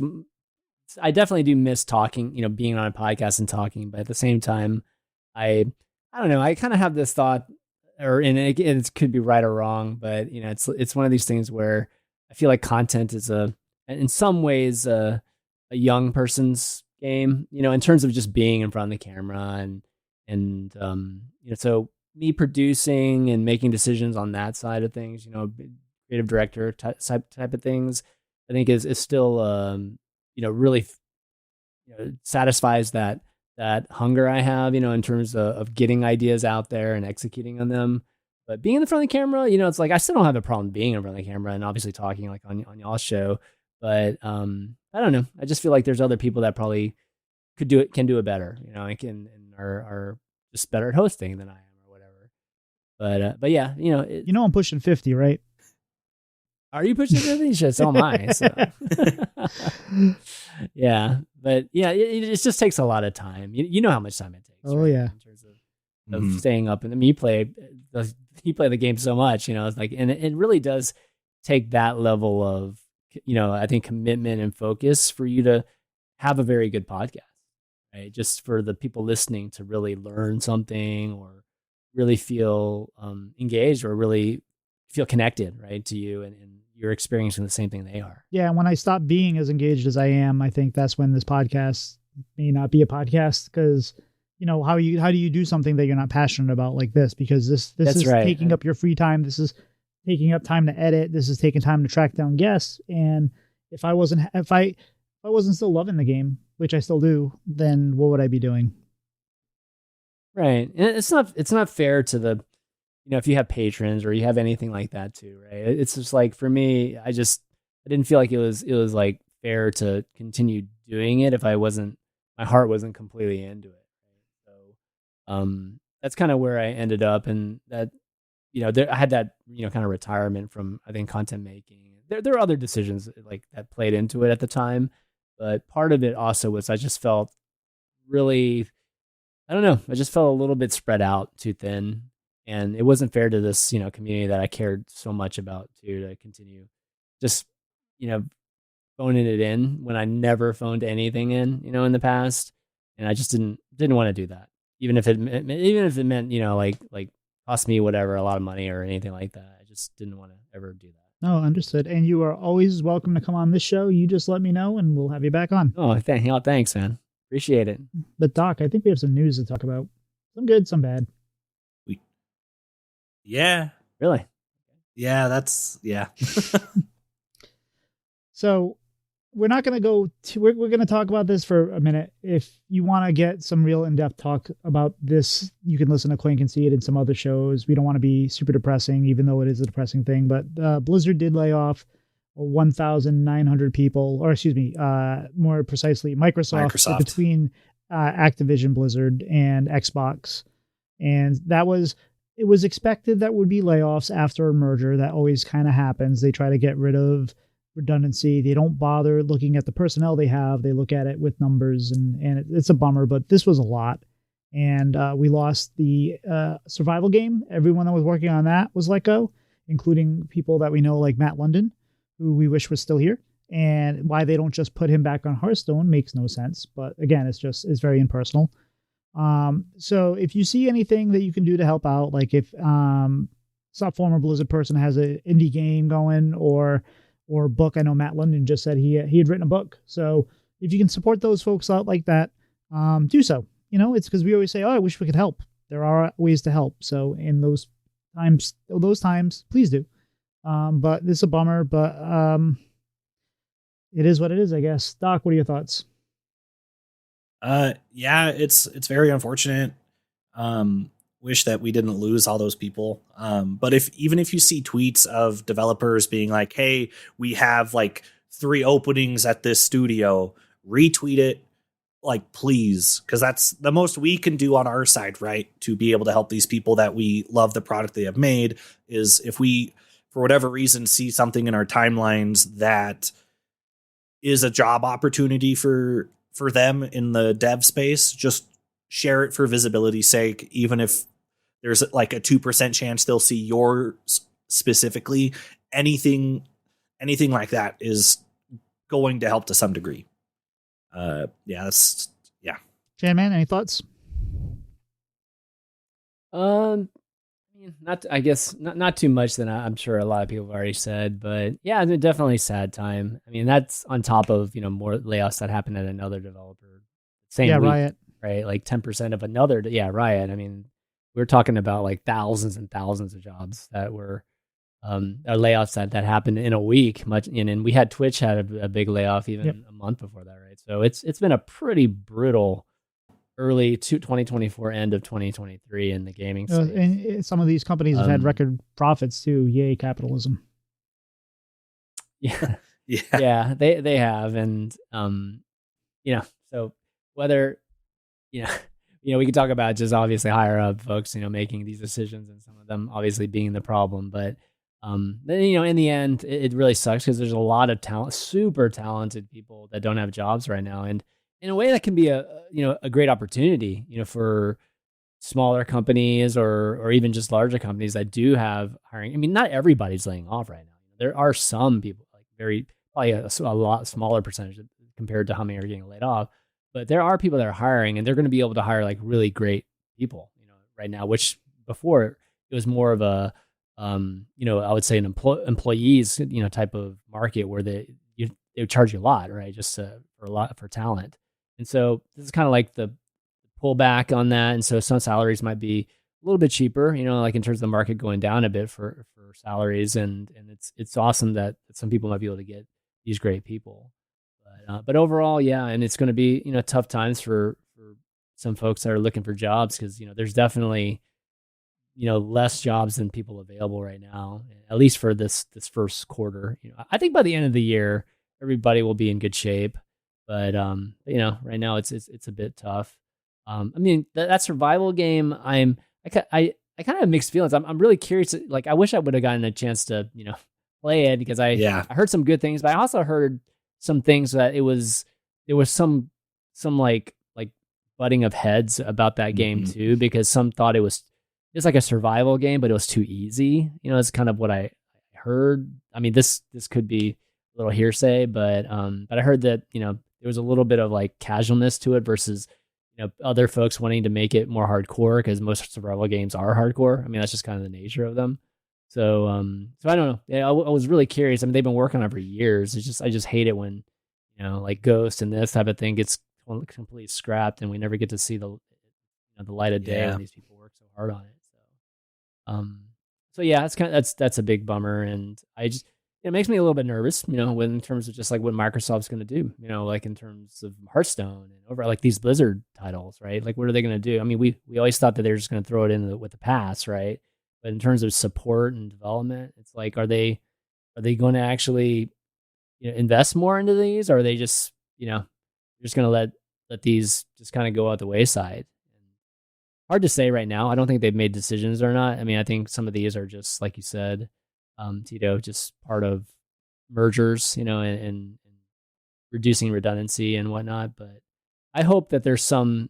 I definitely do miss talking, being on a podcast and talking. But at the same time, I don't know. I kind of have this thought, and it could be right or wrong, but it's one of these things where I feel like content is in some ways a young person's game, in terms of just being in front of the camera and so me producing and making decisions on that side of things, creative director type of things, I think is still really satisfies that that hunger I have, in terms of getting ideas out there and executing on them. But being in the front of the camera, it's like I still don't have a problem being in front of the camera and obviously talking like on y'all's show. But I don't know. I just feel like there's other people that probably can do it better, and are just better at hosting than I am or whatever. But yeah, I'm pushing 50, right? Are you pushing 50? Shit, so am I. So. Yeah, but yeah, it just takes a lot of time. You know how much time it takes. Oh right? yeah, in terms of staying up, and I mean, you play the game so much. It's like, and it really does take that level of I think commitment and focus for you to have a very good podcast, right? Just for the people listening to really learn something or really feel engaged or really feel connected, right, to you, and you're experiencing the same thing they are. Yeah, when I stop being as engaged as I am, I think that's when this podcast may not be a podcast, because how do you do something that you're not passionate about like this? Because this is right. Taking up your free time. This is taking up time to edit. This is taking time to track down guests. And if I wasn't still loving the game, which I still do, then what would I be doing? Right. And it's not fair to the, if you have patrons or you have anything like that too, right? It's just like, for me, I didn't feel like it was like fair to continue doing it if my heart wasn't completely into it. Right? So, that's kind of where I ended up, and that, I had that, kind of retirement from, I think, content making. There are other decisions like that played into it at the time, but part of it also was I just felt really, I don't know, I just felt a little bit spread out, too thin. And it wasn't fair to this, community that I cared so much about to continue just, phoning it in when I never phoned anything in the past. And I just didn't want to do that. Even if it meant, like cost me whatever, a lot of money or anything like that. I just didn't want to ever do that. Oh, understood. And you are always welcome to come on this show. You just let me know and we'll have you back on. Oh, thanks, man. Appreciate it. But Doc, I think we have some news to talk about. Some good, some bad. Yeah. Really? Yeah, yeah. So we're not going to go to, we're going to talk about this for a minute. If you want to get some real in-depth talk about this, you can listen to Clank and See It and some other shows. We don't want to be super depressing, even though it is a depressing thing, but Blizzard did lay off 1,900 people, or excuse me, more precisely, Microsoft. Between Activision Blizzard and Xbox. And it was expected that would be layoffs after a merger. That always kind of happens. They try to get rid of redundancy. They don't bother looking at the personnel they have. They look at it with numbers, and it's a bummer, but this was a lot. And we lost the survival game. Everyone that was working on that was let go, including people that we know like Matt London, who we wish was still here. And why they don't just put him back on Hearthstone makes no sense. But again, it's very impersonal. So if you see anything that you can do to help out, like if some former Blizzard person has an indie game going or book, I know Matt London just said he had written a book. So if you can support those folks out like that, do so. It's because we always say, oh, I wish we could help. There are ways to help. So in those times, please do. But this is a bummer, but it is what it is, I guess. Doc, what are your thoughts? Yeah, it's very unfortunate. Wish that we didn't lose all those people. But even if you see tweets of developers being like, hey, we have like 3 openings at this studio, retweet it, like, please, because that's the most we can do on our side, right? To be able to help these people that we love the product they have made, is if we, for whatever reason, see something in our timelines that is a job opportunity for them in the dev space, just share it for visibility's sake. Even if there's like a 2% chance they'll see yours specifically, anything like that is going to help to some degree. Yeah. Chanman, any thoughts? Not too much than I'm sure a lot of people have already said, but yeah, definitely sad time. I mean, that's on top of, more layoffs that happened at another developer. Same week, Riot. Right? Like 10% of another. Yeah, Riot. I mean, we're talking about like thousands and thousands of jobs that were layoffs that happened in a week. And we had Twitch had a big layoff even a month before that, right? So it's been a pretty brutal early 2024, end of 2023 in the gaming space. And some of these companies have had record profits too. Yay, capitalism. Yeah. Yeah, they have. And, so whether, we could talk about just obviously higher up folks, making these decisions and some of them obviously being the problem. But, in the end, it really sucks because there's a lot of super talented people that don't have jobs right now. And in a way that can be a great opportunity, for smaller companies or even just larger companies that do have hiring. I mean, not everybody's laying off right now. There are some people, like probably a lot smaller percentage compared to how many are getting laid off, but there are people that are hiring, and they're going to be able to hire like really great people, right now, which before it was more of a, I would say an employees, type of market where they would charge you a lot, right? Just for talent. And so this is kind of like the pullback on that. And so some salaries might be a little bit cheaper, like in terms of the market going down a bit for salaries. And it's awesome that some people might be able to get these great people. But overall, yeah. And it's going to be, tough times for some folks that are looking for jobs because, there's definitely, less jobs than people available right now, at least for this first quarter. I think by the end of the year, everybody will be in good shape. But right now it's a bit tough. I mean that survival game, I kind of have mixed feelings. I'm really curious. Like I wish I would have gotten a chance to play it because I heard some good things, but I also heard some things that there was some like butting of heads about that game too, because some thought it's like a survival game, but it was too easy. It's kind of what I heard. I mean, this could be a little hearsay, but I heard that, there was a little bit of like casualness to it versus, other folks wanting to make it more hardcore because most survival games are hardcore. I mean, that's just kind of the nature of them. So I don't know. Yeah, I was really curious. I mean, they've been working on it for years. I just hate it when, like Ghost and this type of thing gets completely scrapped and we never get to see the light of day when these people work so hard on it. So yeah, that's a big bummer, and it makes me a little bit nervous, when in terms of just like what Microsoft's going to do, like in terms of Hearthstone and over like these Blizzard titles, right? Like what are they going to do? I mean, we always thought that they're just going to throw it in with the pass, right? But in terms of support and development, it's like, are they going to actually invest more into these, or are they just just going to let these just kind of go out the wayside? Hard to say right now. I don't think they've made decisions or not. I mean, I think some of these are just, like you said, Tito, just part of mergers, and reducing redundancy and whatnot. But I hope that there's some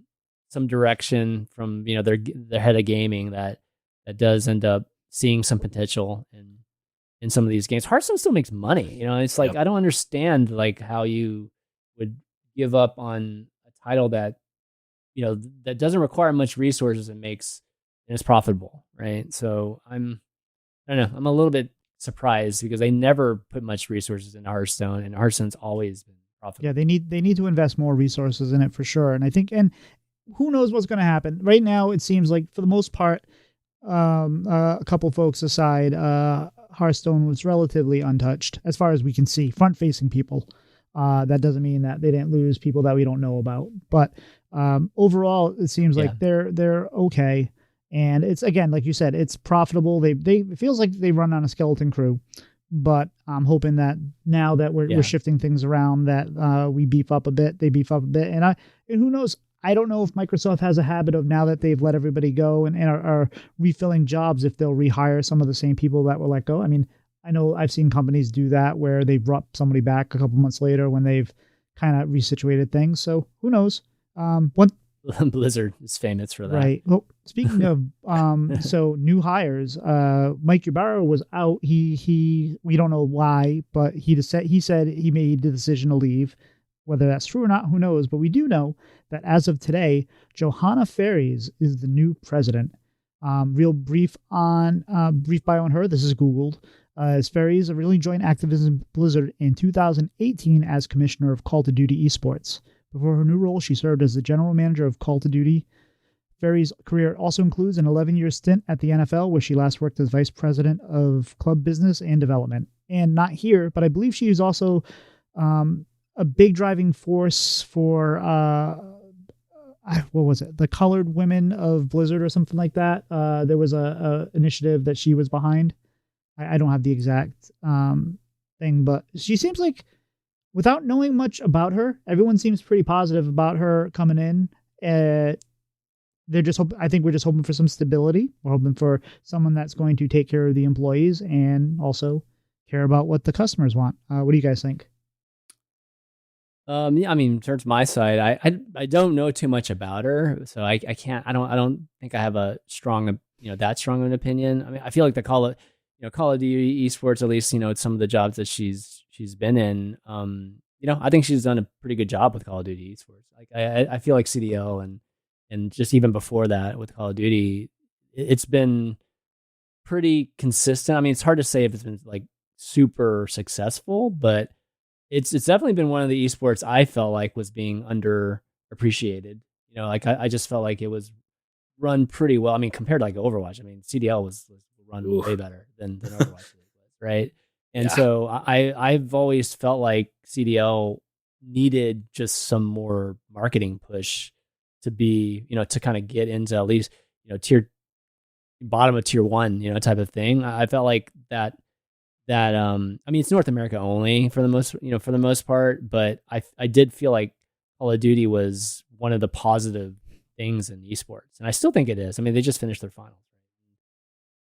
direction from, their head of gaming that does end up seeing some potential in some of these games. Hearthstone still makes money. It's like, I don't understand like how you would give up on a title that, that doesn't require much resources and it's profitable, right? So I don't know. I'm a little bit surprised because they never put much resources into Hearthstone, and Hearthstone's always been profitable. Yeah, they need to invest more resources in it for sure. And I think, and who knows what's going to happen right now? It seems like for the most part, a couple folks aside, Hearthstone was relatively untouched as far as we can see. Front-facing people. That doesn't mean that they didn't lose people that we don't know about, but overall, it seems like they're okay. And it's, again, like you said, it's profitable. It feels like they run on a skeleton crew, but I'm hoping that now that we're shifting things around, that we beef up a bit. They beef up a bit, and who knows? I don't know if Microsoft has a habit of, now that they've let everybody go and are refilling jobs, if they'll rehire some of the same people that were let go. I mean, I know I've seen companies do that where they've brought somebody back a couple months later when they've kind of resituated things. So who knows? Blizzard is famous for that. Right. Well, speaking of, so new hires, Mike Ybarra was out. We don't know why, but he said he made the decision to leave. Whether that's true or not, who knows? But we do know that as of today, Johanna Ferries is the new president. Real brief bio on her. This is Googled. As Ferries originally joined Activision Blizzard in 2018 as commissioner of Call of Duty esports. Before her new role, she served as the general manager of Call of Duty. Ferries' career also includes an 11-year stint at the NFL, where she last worked as vice president of club business and development. And not here, but I believe she is also a big driving force for what was it? The Colored Women of Blizzard or something like that. There was a initiative that she was behind. I don't have the exact thing, but she seems like, without knowing much about her, everyone seems pretty positive about her coming in. They're just I think we're just hoping for some stability. We're hoping for someone that's going to take care of the employees and also care about what the customers want. What do you guys think? Yeah, I mean, in terms of my side, I don't know too much about her, so I can't. I don't think I have a strong, that strong of an opinion. I mean, I feel like the Call of Duty esports, at least, some of the jobs that she's been in, I think she's done a pretty good job with Call of Duty esports. Like I feel like CDL and just even before that with Call of Duty, it's been pretty consistent. I mean, it's hard to say if it's been like super successful, but it's definitely been one of the esports I felt like was being underappreciated. Like I just felt like it was run pretty well. I mean, compared to like Overwatch, I mean, CDL was run way better than Overwatch was, right? And so I've always felt like CDL needed just some more marketing push to be, to kind of get into at least, bottom of tier 1, type of thing. I felt like that I mean, it's North America only for the most part, but I did feel like Call of Duty was one of the positive things in esports, and I still think it is. I mean, they just finished their finals.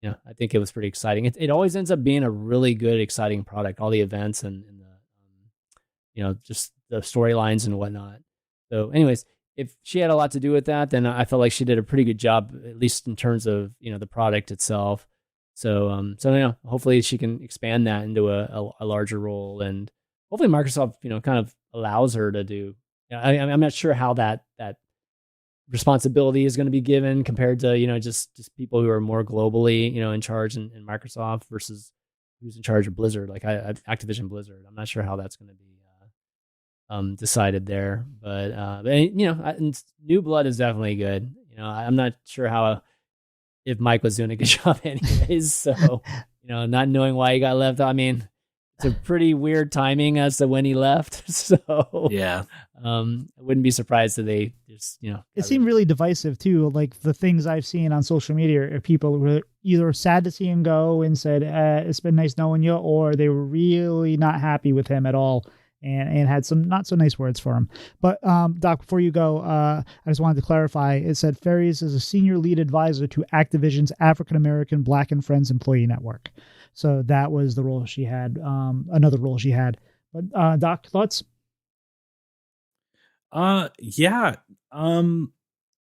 I think it was pretty exciting. It always ends up being a really good, exciting product. All the events and the, just the storylines and whatnot. So, anyways, if she had a lot to do with that, then I felt like she did a pretty good job, at least in terms of the product itself. So hopefully she can expand that into a larger role, and hopefully Microsoft, kind of allows her to do. I'm not sure how that responsibility is going to be given compared to just people who are more globally in charge in Microsoft versus who's in charge of Blizzard, like Activision Blizzard. I'm not sure how that's going to be decided there, but new blood is definitely good. I'm not sure how. If Mike was doing a good job anyways. So, not knowing why he got left. I mean, it's a pretty weird timing as to when he left. So, yeah. I wouldn't be surprised if they just, it seemed really divisive too. Like the things I've seen on social media are people were either sad to see him go and said, it's been nice knowing you, or they were really not happy with him at all. And had some not so nice words for him. But Doc, before you go, I just wanted to clarify. It said Ferries is a senior lead advisor to Activision's African American Black and Friends Employee Network. So that was the role she had, another role she had. But Doc, thoughts? Yeah.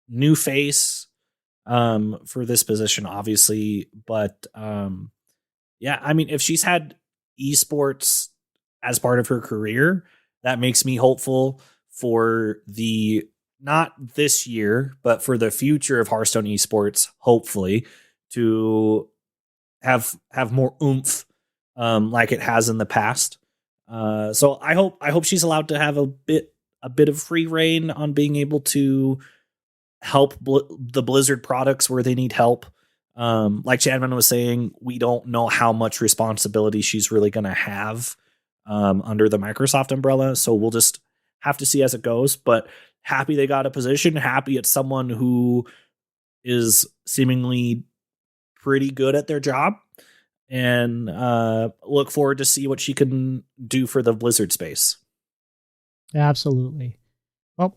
New face for this position, obviously. But yeah, I mean, if she's had esports as part of her career, that makes me hopeful for not this year, but for the future of Hearthstone esports, hopefully to have more oomph, like it has in the past. So I hope she's allowed to have a bit of free reign on being able to help the Blizzard products where they need help. Like Chanman was saying, we don't know how much responsibility she's really going to have under the Microsoft umbrella. So we'll just have to see as it goes, but happy they got a position, happy it's someone who is seemingly pretty good at their job, and look forward to see what she can do for the Blizzard space. Absolutely. Well,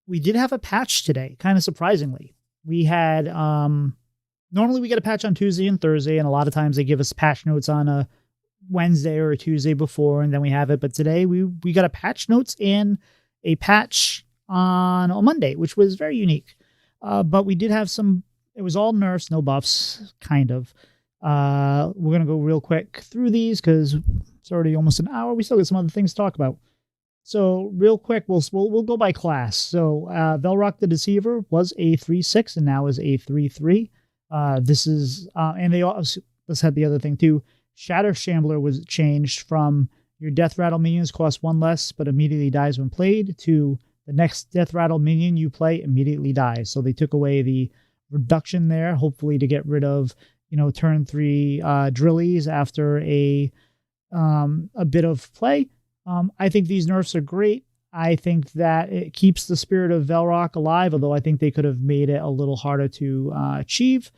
we did have a patch today, kind of surprisingly. We had, normally we get a patch on Tuesday and Thursday, and a lot of times they give us patch notes on a Wednesday or a Tuesday before, and then we have it. But today we got a patch notes and a patch on a Monday, which was very unique. But we did have it was all nerfs, no buffs, kind of. We're going to go real quick through these because it's already almost an hour. We still got some other things to talk about. So real quick, we'll go by class. So Velrock the Deceiver was a 3/6 and now is a 3/3. This is, and they also, let's have the other thing too. Shatter Shambler was changed from your Death Rattle minions cost 1 less, but immediately dies when played, to the next Death Rattle minion you play immediately dies. So they took away the reduction there, hopefully to get rid of, turn 3 drillies after a bit of play. I think these nerfs are great. I think that it keeps the spirit of Velrock alive, although I think they could have made it a little harder to achieve.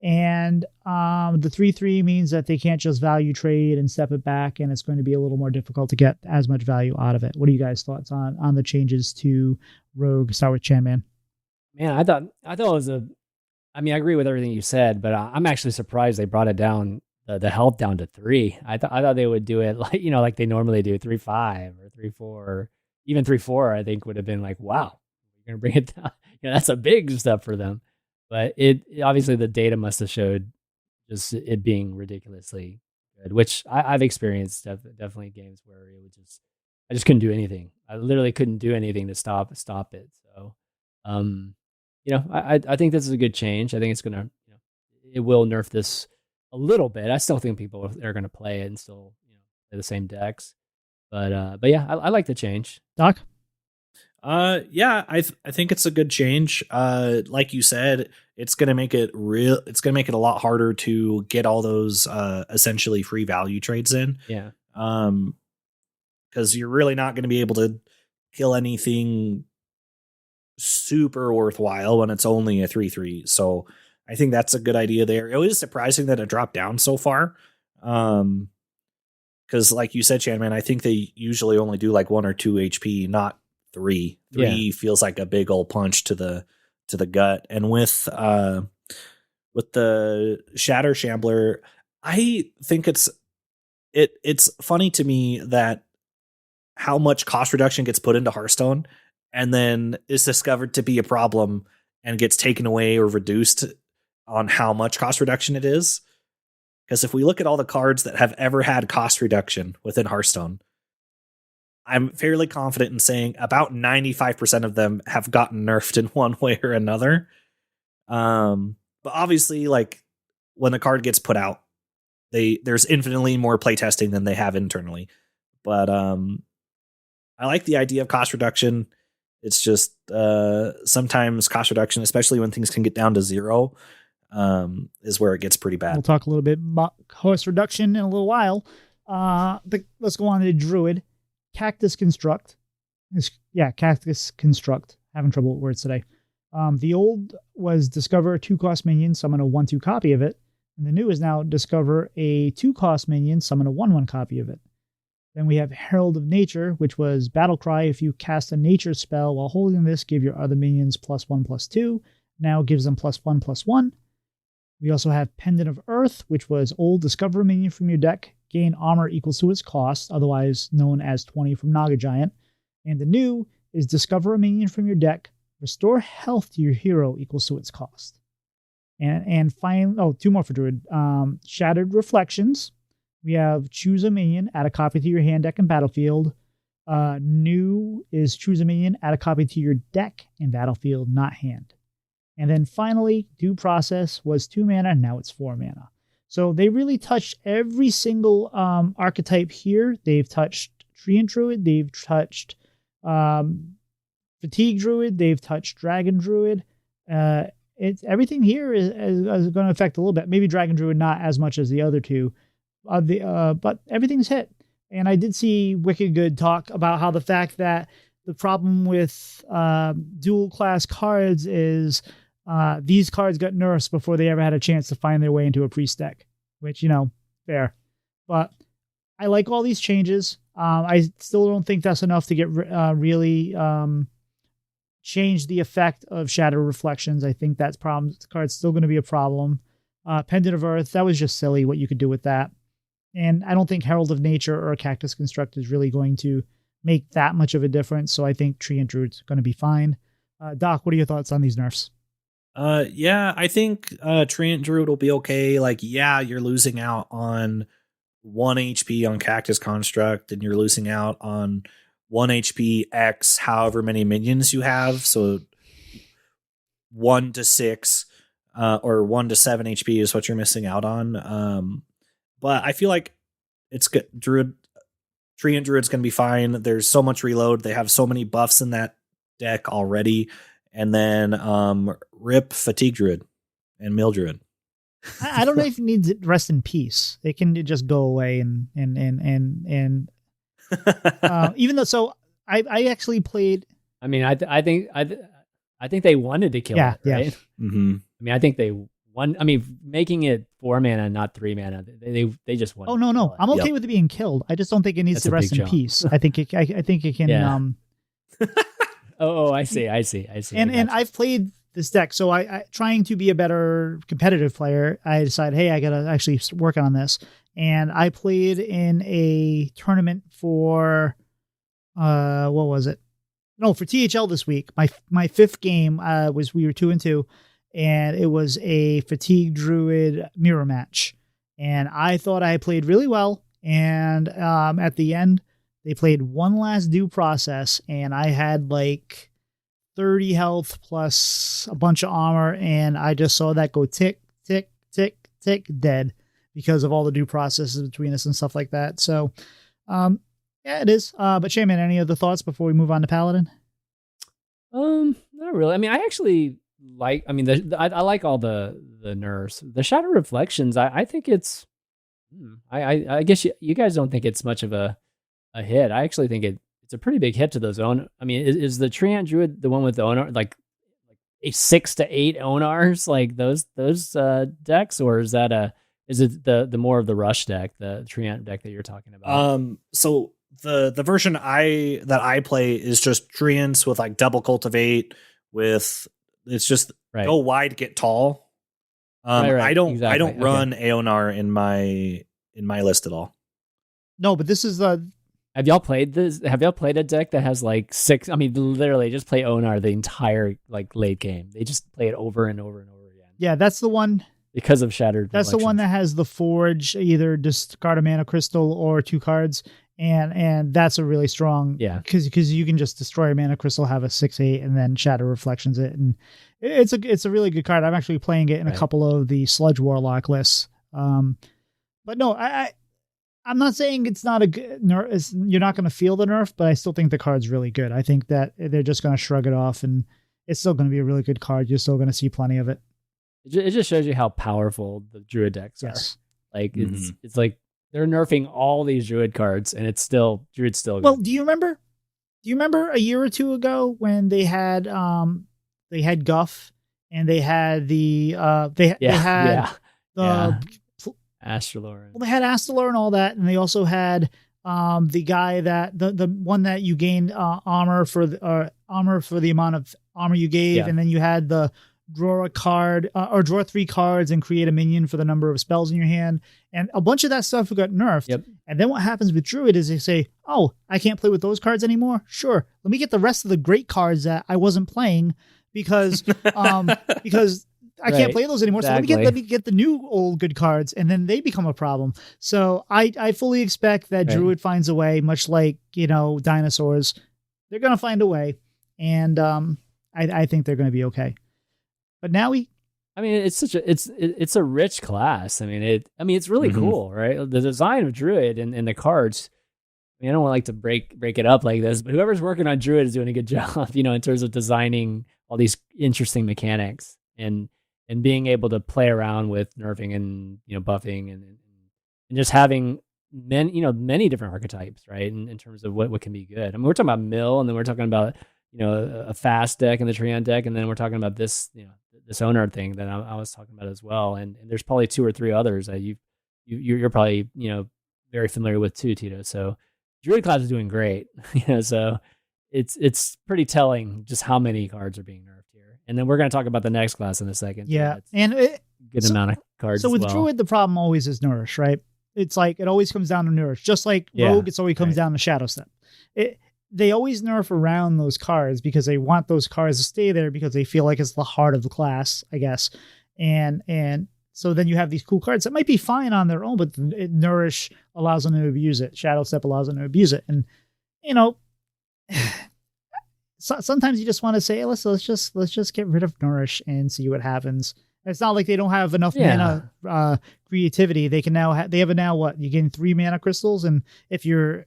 And the 3/3 means that they can't just value trade and step it back, and it's going to be a little more difficult to get as much value out of it. What are you guys' thoughts on the changes to Rogue? Start with Chanman. Man, I thought it was I agree with everything you said, but I'm actually surprised they brought it down, the health down to 3. I thought they would do it like, like they normally do, 3/5 or 3/4, or even 3/4. I think would have been like, wow, you're gonna bring it down. That's a big step for them. But it obviously the data must have showed just it being ridiculously good, which I've experienced definitely games where it would I just couldn't do anything. I literally couldn't do anything to stop it. So, I think this is a good change. I think it's gonna, it will nerf this a little bit. I still think people are gonna play it and still, play the same decks. But yeah, I like the change. Doc? Yeah, I think it's a good change. Like you said, it's gonna make it a lot harder to get all those essentially free value trades in. Yeah. Because you're really not going to be able to kill anything super worthwhile when it's only a 3/3. So I think that's a good idea there. It was surprising that it dropped down so far. Because like you said, Chanman, I think they usually only do like 1 or 2 HP, not 3. 3 feels like a big old punch to the gut. And with the Shatter Shambler, I think it's funny to me that how much cost reduction gets put into Hearthstone and then is discovered to be a problem and gets taken away or reduced on how much cost reduction it is. Because if we look at all the cards that have ever had cost reduction within Hearthstone, I'm fairly confident in saying about 95% of them have gotten nerfed in one way or another. But obviously, like when the card gets put out, there's infinitely more playtesting than they have internally. But I like the idea of cost reduction. It's just sometimes cost reduction, especially when things can get down to 0, is where it gets pretty bad. We'll talk a little bit about cost reduction in a little while. Let's go on to Druid. Cactus Construct. Cactus Construct. Having trouble with words today. The old was discover a 2-cost minion, summon a 1/2 copy of it. And the new is now discover a 2-cost minion, summon a 1/1 copy of it. Then we have Herald of Nature, which was Battle Cry. If you cast a nature spell while holding this, give your other minions +1/+2. Now gives them +1/+1. We also have Pendant of Earth, which was old discover a minion from your deck, gain armor equals to its cost, otherwise known as 20 from Naga Giant. And the new is discover a minion from your deck, restore health to your hero equals to its cost. And finally, 2 more for Druid. Shattered Reflections. We have choose a minion, add a copy to your hand, deck, and battlefield. New is choose a minion, add a copy to your deck and battlefield, not hand. And then finally, Due Process was 2 mana, now it's 4 mana. So they really touched every single archetype here. They've touched Treant Druid, they've touched Fatigue Druid, they've touched Dragon Druid. Everything here is going to affect a little bit. Maybe Dragon Druid not as much as the other two. But everything's hit. And I did see Wicked Good talk about how the fact that the problem with dual class cards is these cards got nerfs before they ever had a chance to find their way into a priest deck, which, fair. But I like all these changes. I still don't think that's enough to get really change the effect of Shadow Reflections. I think that's problem. The card's still going to be a problem. Pendant of Earth, that was just silly what you could do with that. And I don't think Herald of Nature or Cactus Construct is really going to make that much of a difference. So I think Treant Druid's going to be fine. Doc, what are your thoughts on these nerfs? Yeah, I think Treant Druid will be okay. Like, yeah, you're losing out on 1 HP on Cactus Construct, and you're losing out on 1 HP X however many minions you have. So 1 to 6 or 1 to 7 HP is what you're missing out on. But I feel like it's good. Treant Druid's going to be fine. There's so much reload. They have so many buffs in that deck already. And then rip Fatigue Druid and Mill Druid. I don't know if it needs to rest in peace. It can just go away and even though, so I actually played. I mean, I think they wanted to kill it, right? Yeah. Mm-hmm. I mean, I think they won. I mean, making it 4 mana, not 3 mana. They just wanted. Oh no, I'm okay Yep. with it being killed. I just don't think it needs That's to a rest big in jump. peace. I think it can. Yeah. I see. And I've played this deck, so I trying to be a better competitive player. I decided, hey, I gotta actually work on this, and I played in a tournament for, what was it? No, for THL this week. My fifth game we were 2-2, and it was a Fatigue Druid mirror match, and I thought I played really well. And at the end, they played one last due process, and I had like 30 health plus a bunch of armor, and I just saw that go tick, tick, tick, tick, dead because of all the due processes between us and stuff like that. So, yeah, it is. But Shaman, any other thoughts before we move on to Paladin? Not really. I mean, I actually like. I mean, I like all the nerfs. The Shadow Reflections. I think it's. I guess you guys don't think it's much of a hit. I actually think it's a pretty big hit to those own. I mean, is the Treant Druid the one with the Onar, like a 6 to 8 Onars, like those decks, or is it the more of the Rush deck, the Treant deck that you're talking about? So the version that I play is just Treants with like double cultivate with it's just go wide, get tall. Right. I don't run Aonar in my list at all. No, but this is the. Have y'all played this? Have y'all played a deck that has like 6? I mean, literally just play Onar the entire like late game. They just play it over and over and over again. Yeah, that's the one. Because of Shattered. That's the one that has the Forge, either discard a mana crystal or 2 cards, and that's a really strong. Yeah, because you can just destroy a mana crystal, have a 6/8, and then Shatter Reflections it, and it's a really good card. I'm actually playing it in a couple of the Sludge Warlock lists. But no, I'm not saying it's not a good nerf. You're not going to feel the nerf, but I still think the card's really good. I think that they're just going to shrug it off, and it's still going to be a really good card. You're still going to see plenty of it. It just shows you how powerful the Druid decks are. Like it's like they're nerfing all these Druid cards, and it's still Druid's still good. Well, do you remember a year or two ago when they had Guff, and they had the Astralor. Well, they had Astralor and all that, and they also had the guy that the one that you gained armor for the amount of armor you gave, and then you had the draw a card or draw 3 cards and create a minion for the number of spells in your hand, and a bunch of that stuff got nerfed. Yep. And then what happens with Druid is they say, "Oh, I can't play with those cards anymore. Sure, let me get the rest of the great cards that I wasn't playing because I can't play those anymore. Exactly. So let me get the new old good cards, and then they become a problem." So I fully expect that Druid finds a way, much like dinosaurs. They're gonna find a way, and I think they're gonna be okay. But now it's a rich class. I mean it's really cool, right? The design of Druid and the cards. I mean, I don't like to break it up like this, but whoever's working on Druid is doing a good job, in terms of designing all these interesting mechanics and being able to play around with nerfing and buffing and just having many different archetypes, right? In terms of what can be good. I mean, we're talking about mill, and then we're talking about a fast deck and the Treant deck, and then we're talking about this this Onar thing that I was talking about as well. And there's probably 2 or 3 others that you're probably very familiar with too, Tito. So Druid class is doing great, so it's pretty telling just how many cards are being nerfed here. And then we're going to talk about the next class in a second. Yeah, and good amount of cards. So with well. Druid, the problem always is Nourish, right? It's like it always comes down to Nourish. Just like Rogue, it's always comes down to Shadow Step. They always nerf around those cards because they want those cards to stay there because they feel like it's the heart of the class, I guess. And so then you have these cool cards that might be fine on their own, but Nourish allows them to abuse it. Shadow Step allows them to abuse it. And sometimes you just want to say, hey, let's just get rid of Nourish and see what happens. It's not like they don't have enough mana creativity. They can now they have what? You gain 3 mana crystals, and if you're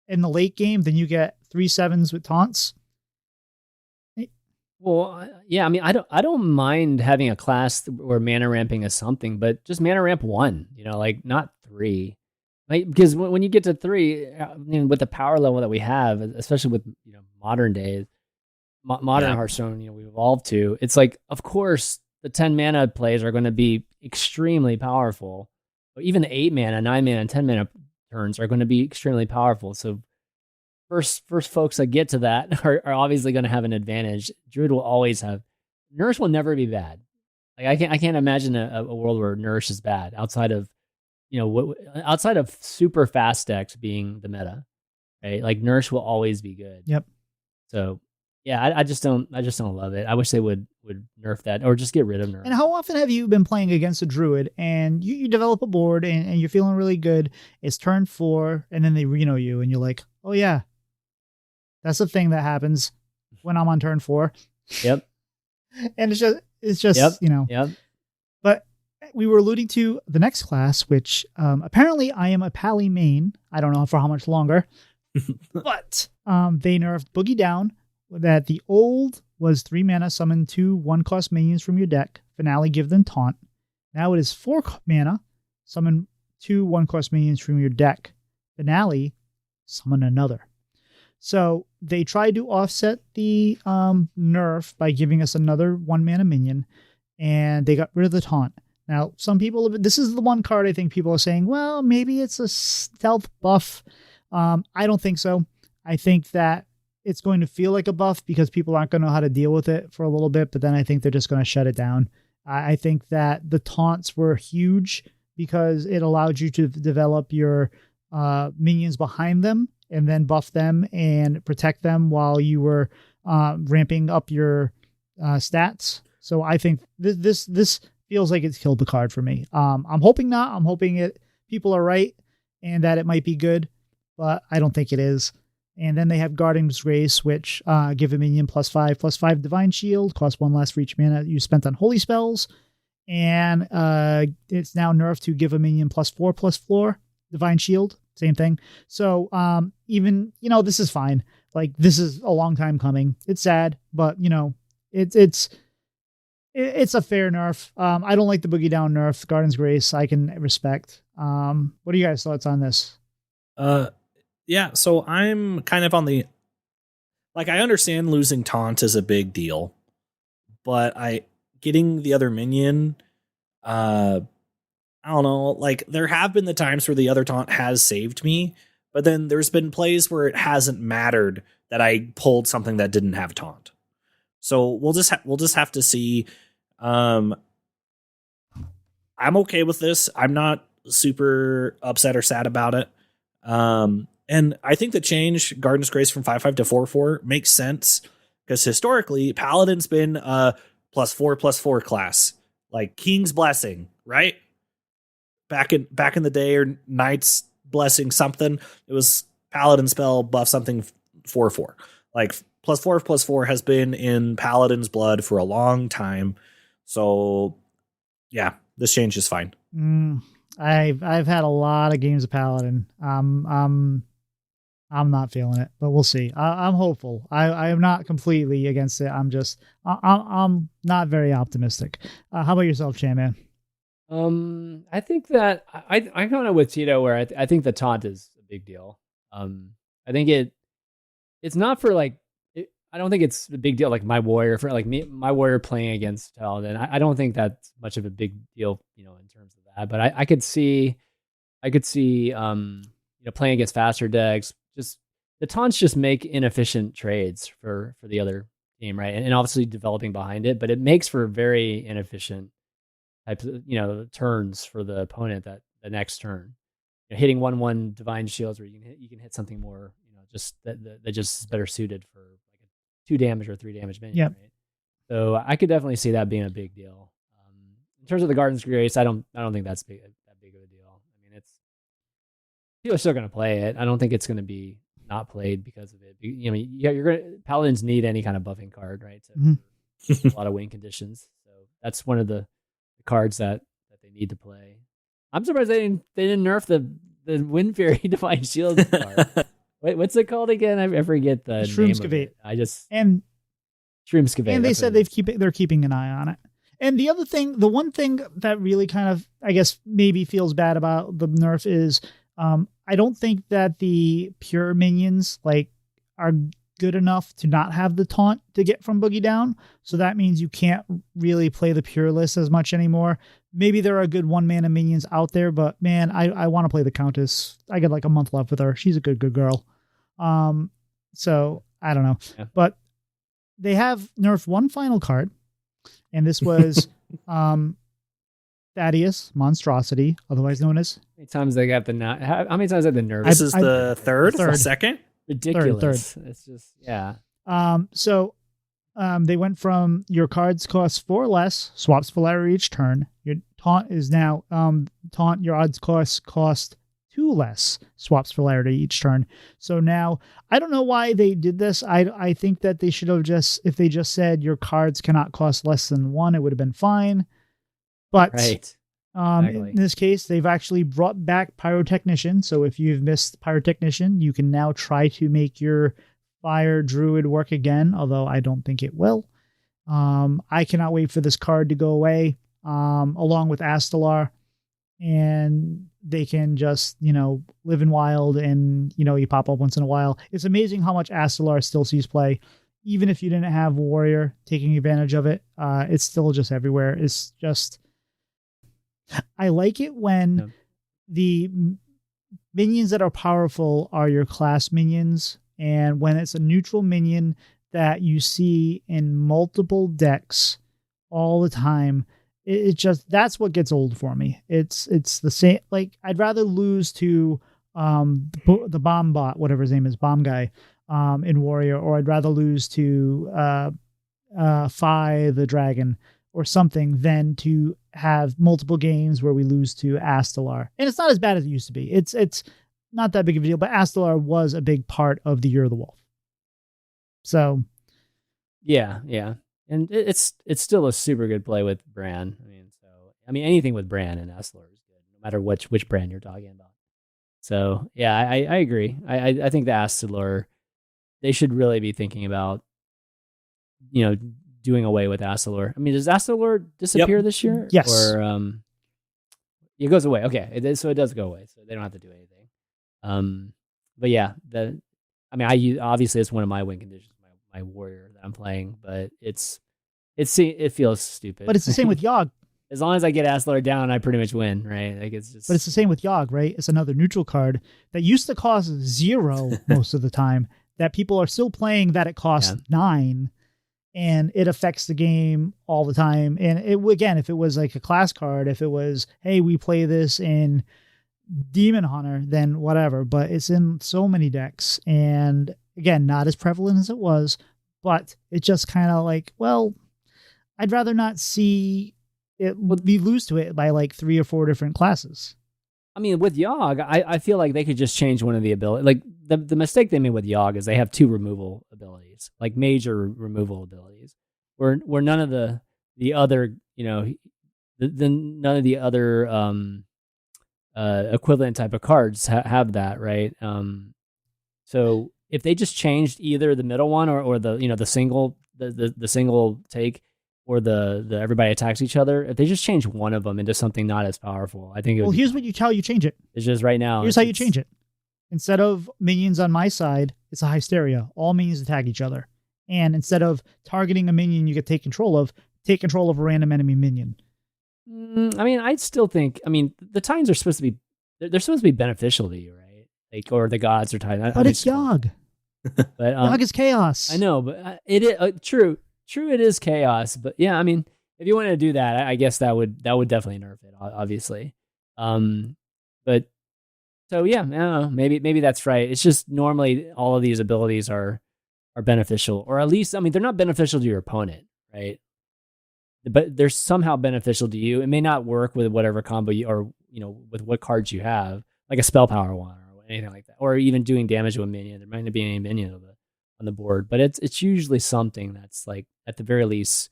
in the late game, then you get 3 7s with taunts. Well, yeah, I mean, I don't mind having a class where mana ramping is something, but just mana ramp 1, like not 3. Like, because when you get to 3, I mean, with the power level that we have, especially with modern days, modern Hearthstone, we've evolved to. It's like, of course, the 10 mana plays are going to be extremely powerful. But even the 8 mana, 9 mana, and 10 mana turns are going to be extremely powerful. So first folks that get to that are obviously going to have an advantage. Druid will always have. Nourish will never be bad. Like I can't imagine a world where Nourish is bad outside of outside of super fast decks being the meta, right? Like Nourish will always be good. Yep. So yeah, I just don't love it. I wish they would nerf that or just get rid of Nourish. And how often have you been playing against a Druid and you develop a board and you're feeling really good? It's turn 4 and then they Reno you and you're like, oh yeah, that's the thing that happens when I'm on turn 4. Yep. And it's just Yep. But we were alluding to the next class, which apparently I am a Pally main. I don't know for how much longer, but they nerfed Boogie Down. That the old was 3 mana, summon 2 1-cost minions from your deck. Finale, give them taunt. Now it is 4 mana, summon 2 1-cost minions from your deck. Finale, summon another. So they tried to offset the nerf by giving us another 1 mana minion, and they got rid of the taunt. Now, some people, this is the one card I think people are saying, well, maybe it's a stealth buff. I don't think so. I think that it's going to feel like a buff because people aren't going to know how to deal with it for a little bit, but then I think they're just going to shut it down. I think that the taunts were huge because it allowed you to develop your minions behind them and then buff them and protect them while you were ramping up your stats. So I think this feels like it's killed the card for me. I'm hoping not. I'm hoping people are right and that it might be good, but I don't think it is. And then they have Guardian's Grace, which give a minion +5/+5 Divine Shield, cost 1 less for each mana you spent on holy spells. And it's now nerfed to give a minion +4/+4 Divine Shield. Same thing. So even, this is fine. Like, this is a long time coming. It's sad, but, it's a fair nerf. I don't like the Boogie Down nerf. Guardian's Grace, I can respect. What are you guys' thoughts on this? Yeah, so I'm kind of on the, like, I understand losing taunt is a big deal, but getting the other minion, I don't know, like, there have been the times where the other taunt has saved me, but then there's been plays where it hasn't mattered that I pulled something that didn't have taunt. So we'll just have to see. I'm okay with this. I'm not super upset or sad about it. And I think the change, Guardian's Grace from 5/5 to 4/4 makes sense because historically Paladin's been a +4/+4 class, like King's Blessing, right? Back in the day, or Knight's Blessing something. It was Paladin spell buff something 4/4. Like +4/+4 has been in Paladin's blood for a long time. So yeah, this change is fine. I've had a lot of games of Paladin. I'm not feeling it, but we'll see. I'm hopeful. I am not completely against it. I'm not very optimistic. How about yourself, Chanman? I think that I'm kind of with Tito where I think the taunt is a big deal. I think it's not for like, I don't think it's a big deal like my warrior for like my warrior playing against Paladin. I don't think that's much of a big deal, in terms of that. But I could see, playing against faster decks. Just the taunts just make inefficient trades for the other team, right? And obviously developing behind it, but it makes for very inefficient types of, turns for the opponent that the next turn. Hitting 1/1 divine shields where you can hit something more, just that just is better suited for like a 2 damage or 3 damage minion. Yep. Right? So I could definitely see that being a big deal. In terms of the Guardian's Grace, I don't think that's that big of a deal. I mean, people are still going to play it. I don't think it's going to be not played because of it. You're going to Paladins need any kind of buffing card, right? A lot of win conditions. So that's one of the cards that they need to play. I'm surprised they didn't nerf the Wind Fury Divine Shield card. Wait, what's it called again? I forget the name of it. Shroomskavate. And they said they're keeping an eye on it. And the one thing that really kind of, I guess, maybe feels bad about the nerf is I don't think that the pure minions like are good enough to not have the taunt to get from Boogie down. So that means you can't really play the pure list as much anymore. Maybe there are good 1-mana minions out there, but man, I want to play the Countess. I got like a month left with her. She's a good girl. So I don't know, but they have nerfed one final card, and this was Thaddeus Monstrosity, otherwise known as. How many times they got how many times have the nerfed? This is the third. Second? Ridiculous. Third. It's just, yeah. So they went from your cards cost 4 less, swaps polarity each turn. Your taunt is now taunt, your odds cost 2 less, swaps polarity each turn. So now I don't know why they did this. I think that they should have if they just said your cards cannot cost less than 1, it would have been fine. But right. In this case, they've actually brought back Pyrotechnician. So if you've missed Pyrotechnician, you can now try to make your Fire Druid work again, although I don't think it will. I cannot wait for this card to go away, along with Astalar. And they can just, live in wild and, you pop up once in a while. It's amazing how much Astalar still sees play. Even if you didn't have Warrior taking advantage of it, it's still just everywhere. It's just... I like it when the minions that are powerful are your class minions, and when it's a neutral minion that you see in multiple decks all the time, it just, that's what gets old for me. It's the same. Like, I'd rather lose to the bomb bot, whatever his name is, bomb guy, in Warrior, or I'd rather lose to Fi the dragon or something than to have multiple games where we lose to Astalar. And it's not as bad as it used to be. It's not that big of a deal, but Astalar was a big part of the Year of the Wolf. So yeah. And it's still a super good play with Bran. I mean anything with Bran and Astalar is good, no matter which brand you're talking about. So yeah, I agree. I think the Astalar, they should really be thinking about, doing away with Astalar. I mean, does Astalar disappear this year? Yes. Or it goes away. Okay, so it does go away. So they don't have to do anything. But yeah, obviously it's one of my win conditions, my warrior that I'm playing, but it feels stupid. But it's the same with Yogg. As long as I get Astalar down, I pretty much win, right? Like it's just. But it's the same with Yogg, right? It's another neutral card that used to cost 0 most of the time. That people are still playing that it costs 9. And it affects the game all the time. And again, if it was like a class card, if it was, hey, we play this in Demon Hunter, then whatever. But it's in so many decks. And again, not as prevalent as it was, but it just kind of like, well, I'd rather not see it be lose to it by like 3 or 4 different classes. I mean, with Yogg, I feel like they could just change one of the abilities. Like the mistake they made with Yogg is they have 2 removal abilities, like major removal abilities, where none of the other, none of the other equivalent type of cards have that, right? So if they just changed either the middle one or the the single the single take, or the everybody attacks each other, if they just change one of them into something not as powerful, I think it would. Well, here's how you change it. It's just right now. Here's how you change it. Instead of minions on my side, it's a Hysteria. All minions attack each other. And instead of targeting a minion you can take control of a random enemy minion. I mean, I still think, the Titans are supposed to be, they're supposed to be beneficial to you, right? Like, or the gods are Titans. But it's Yogg. But Yogg is chaos. I know, but it is true. True, it is chaos, but yeah, if you wanted to do that, I guess that would definitely nerf it, obviously. But so yeah, I don't know. Maybe that's right. It's just normally all of these abilities are beneficial, or at least they're not beneficial to your opponent, right? But they're somehow beneficial to you. It may not work with whatever combo or with what cards you have, like a spell power one or anything like that, or even doing damage to a minion. There might not be any minion on the board, but it's usually something that's like at the very least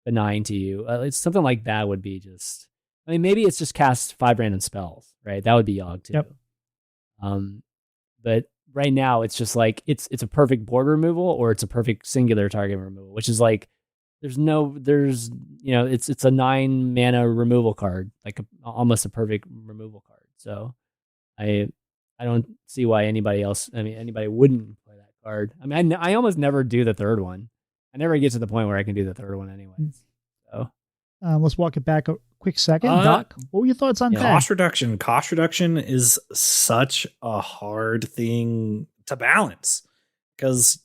benign to you. It's something like that would be just. Maybe it's just cast 5 random spells, right? That would be Yogg too. Yep. But right now it's just like it's a perfect board removal or it's a perfect singular target removal, which is like it's a 9 mana removal card, like almost a perfect removal card. So I don't see why anybody wouldn't play that card. I mean, I almost never do the third one. I never get to the point where I can do the third one anyways. So let's walk it back a quick second. Doc, what were your thoughts on cost reduction? Cost reduction is such a hard thing to balance because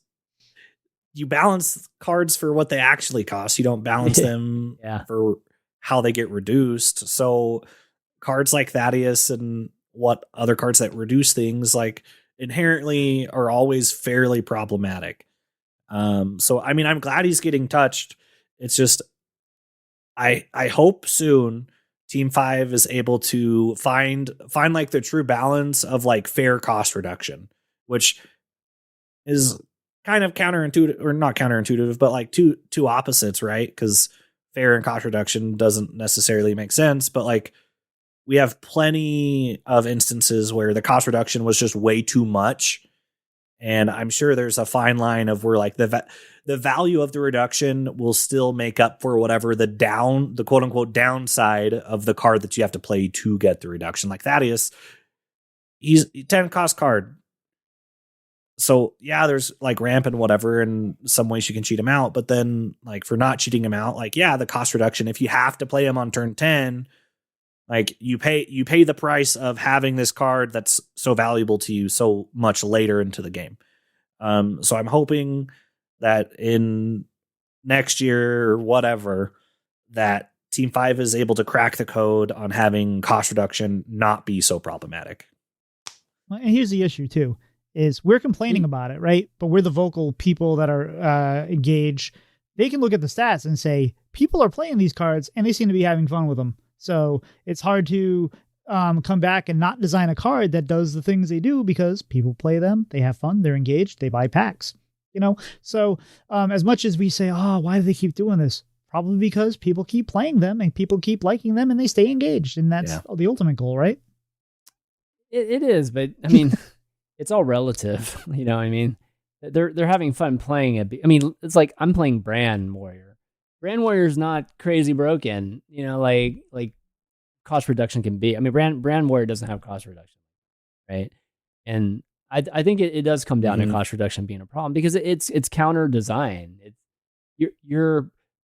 you balance cards for what they actually cost. You don't balance them for how they get reduced. So cards like Thaddeus and what other cards that reduce things like inherently are always fairly problematic. So, I mean, I'm glad he's getting touched. It's just, I hope soon Team 5 is able to find like the true balance of like fair cost reduction, which is kind of counterintuitive, or not counterintuitive, but like two opposites, right? Because fair and cost reduction doesn't necessarily make sense, but like we have plenty of instances where the cost reduction was just way too much. And I'm sure there's a fine line of where like the value of the reduction will still make up for whatever the quote unquote downside of the card that you have to play to get the reduction. Like Thaddeus, he's 10 cost card. So yeah, there's like ramp and whatever, and some ways you can cheat him out. But then like for not cheating him out, like, yeah, the cost reduction, if you have to play him on turn 10, like you pay the price of having this card that's so valuable to you so much later into the game. So I'm hoping that in next year or whatever, that Team 5 is able to crack the code on having cost reduction not be so problematic. Well, and here's the issue too, is we're complaining about it, right? But we're the vocal people that are engaged. They can look at the stats and say, people are playing these cards and they seem to be having fun with them. So it's hard to come back and not design a card that does the things they do because people play them, they have fun, they're engaged, they buy packs, you know? So as much as we say, oh, why do they keep doing this? Probably because people keep playing them and people keep liking them and they stay engaged. And that's the ultimate goal, right? It is, but I mean, it's all relative. You know what I mean? They're having fun playing it. I mean, it's like I'm playing Brand Warrior. Brand Warrior's not crazy broken, you know, like cost reduction can be. I mean, Brand Warrior doesn't have cost reduction, right? And I think it does come down to cost reduction being a problem because it's counter design. You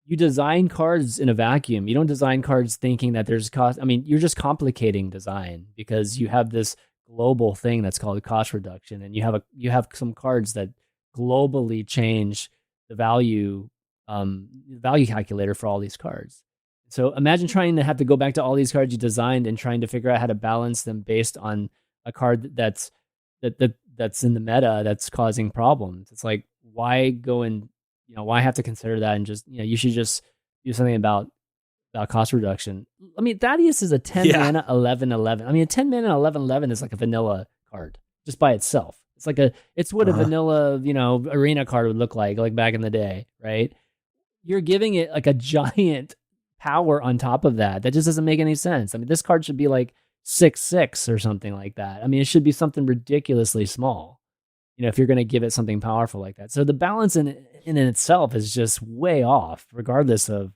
design cards in a vacuum. You don't design cards thinking that there's cost. I mean, you're just complicating design because you have this global thing that's called cost reduction, and you have some cards that globally change the value calculator for all these cards. So imagine trying to have to go back to all these cards you designed and trying to figure out how to balance them based on a card that's in the meta that's causing problems. It's like, why go and, you know, why have to consider that and just, you know, you should just do something about cost reduction. I mean, Thaddeus is a 10 mana 11/11. I mean, a 10 mana 11/11 is like a vanilla card just by itself. It's what a vanilla, you know, arena card would look like back in the day, right? You're giving it like a giant power on top of that. That just doesn't make any sense. I mean, this card should be like 6/6 or something like that. I mean, it should be something ridiculously small, you know, if you're going to give it something powerful like that. So the balance in itself is just way off, regardless of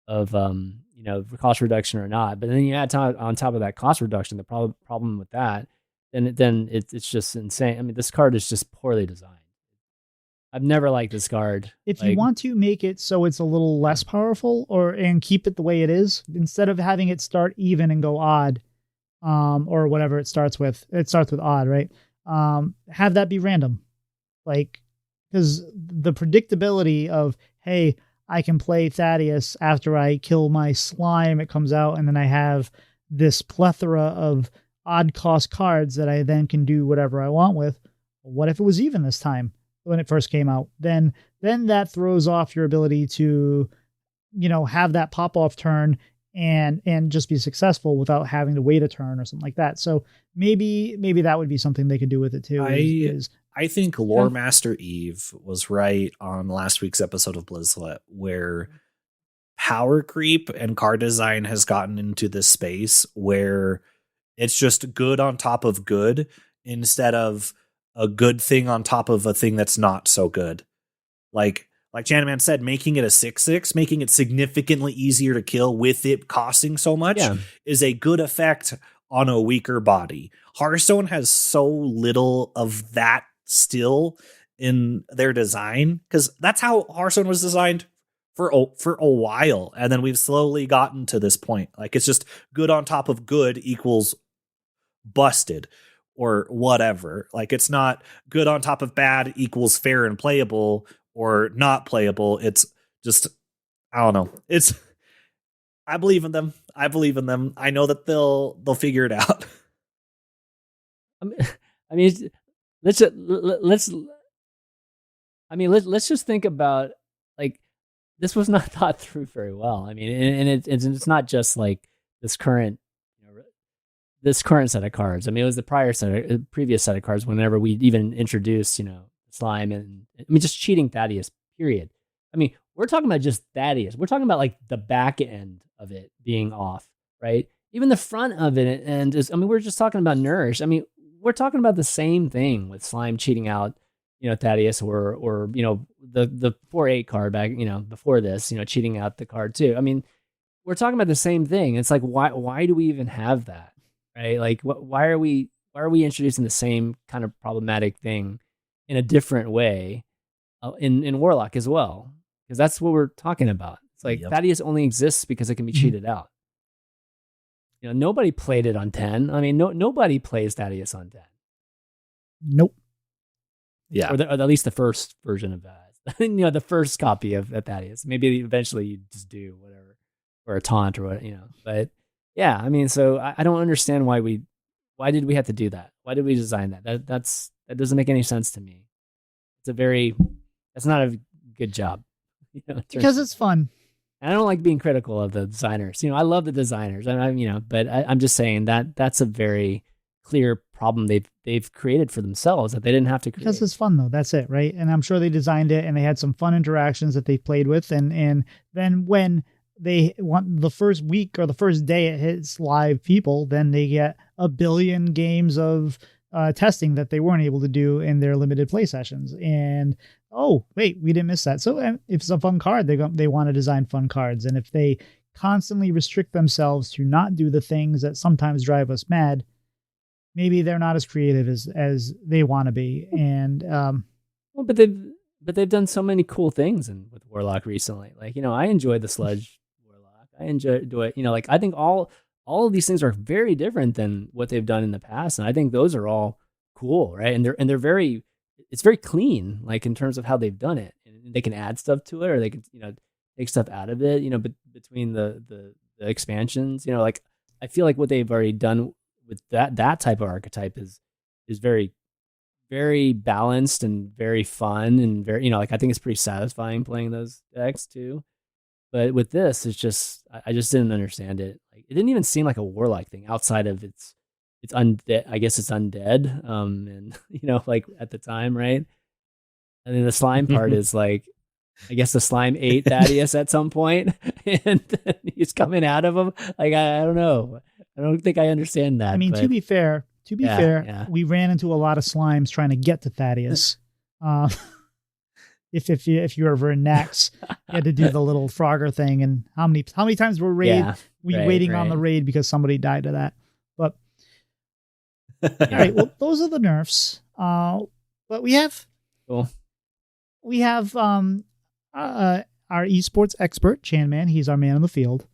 you know, cost reduction or not. But then you add on top of that cost reduction, the problem with that, then it's just insane. I mean, this card is just poorly designed. I've never liked this card. If you want to make it so it's a little less powerful and keep it the way it is, instead of having it start even and go odd, or whatever it starts with odd, right? Have that be random. Like, because the predictability of, hey, I can play Thaddeus after I kill my slime, it comes out, and then I have this plethora of odd cost cards that I then can do whatever I want with. What if it was even this time when it first came out? Then that throws off your ability to, you know, have that pop off turn and just be successful without having to wait a turn or something like that. So maybe that would be something they could do with it too. I think Lore Master Eve was right on last week's episode of Blizzlet, where power creep and card design has gotten into this space where it's just good on top of good instead of a good thing on top of a thing that's not so good. Like ChanmanV said, making it a 6/6, making it significantly easier to kill with it costing so much is a good effect on a weaker body. Hearthstone has so little of that still in their design, because that's how Hearthstone was designed for a while, and then we've slowly gotten to this point. Like, it's just good on top of good equals busted or whatever. Like, it's not good on top of bad equals fair and playable or not playable. It's just, I don't know. It's, I believe in them. I know that they'll figure it out. I mean, let's just think about, like, this was not thought through very well. I mean, and it's not just like this current set of cards. I mean, it was the previous set of cards. Whenever we even introduced, slime and just cheating Thaddeus. Period. I mean, we're talking about just Thaddeus. We're talking about like the back end of it being off, right? Even the front of it, and we're just talking about Nourish. I mean, we're talking about the same thing with slime cheating out, Thaddeus, or the 4/8 card back, before this, cheating out the card too. I mean, we're talking about the same thing. It's like, why do we even have that, right? Like, why are we introducing the same kind of problematic thing in a different way in Warlock as well? Because that's what we're talking about. It's like, Thaddeus only exists because it can be cheated out. Nobody played it on 10. I mean, nobody plays Thaddeus on 10. Nope. Yeah. Or at least the first version of that. The first copy of Thaddeus. Maybe eventually you just do whatever, or a taunt or what, But yeah, I mean, so I don't understand why did we have to do that? Why did we design that? That doesn't make any sense to me. That's not a good job. Because it's fun. And I don't like being critical of the designers. I love the designers, and but I'm just saying that that's a very clear problem they've created for themselves that they didn't have to create. Because it's fun though. That's it, right? And I'm sure they designed it and they had some fun interactions that they played with, and then when they want the first week or the first day it hits live people, then they get a billion games of testing that they weren't able to do in their limited play sessions. And oh wait, we didn't miss that. So if it's a fun card, they want to design fun cards. And if they constantly restrict themselves to not do the things that sometimes drive us mad, maybe they're not as creative as they want to be. And but they've done so many cool things with Warlock recently. Like, I enjoyed the Sludge Warlock. I enjoy it. Like, I think all of these things are very different than what they've done in the past, and I think those are all cool, right? And they're it's very clean, like, in terms of how they've done it. And they can add stuff to it, or they can take stuff out of it. But between the expansions, like, I feel like what they've already done with that type of archetype is very, very balanced and very fun, and very, like, I think it's pretty satisfying playing those decks too. But with this, it's just, I just didn't understand it. Like, it didn't even seem like a Warlock thing outside of it's undead. I guess it's undead. And like, at the time, right? And then the slime part is like, I guess the slime ate Thaddeus at some point, and he's coming out of him. Like, I don't know. I don't think I understand that. I mean, to be fair, we ran into a lot of slimes trying to get to Thaddeus. If you were ever in Nax, you had to do the little Frogger thing. And how many times were waiting on the raid because somebody died to that. But all right, well, those are the nerfs. But we have our esports expert, Chanman. He's our man on the field.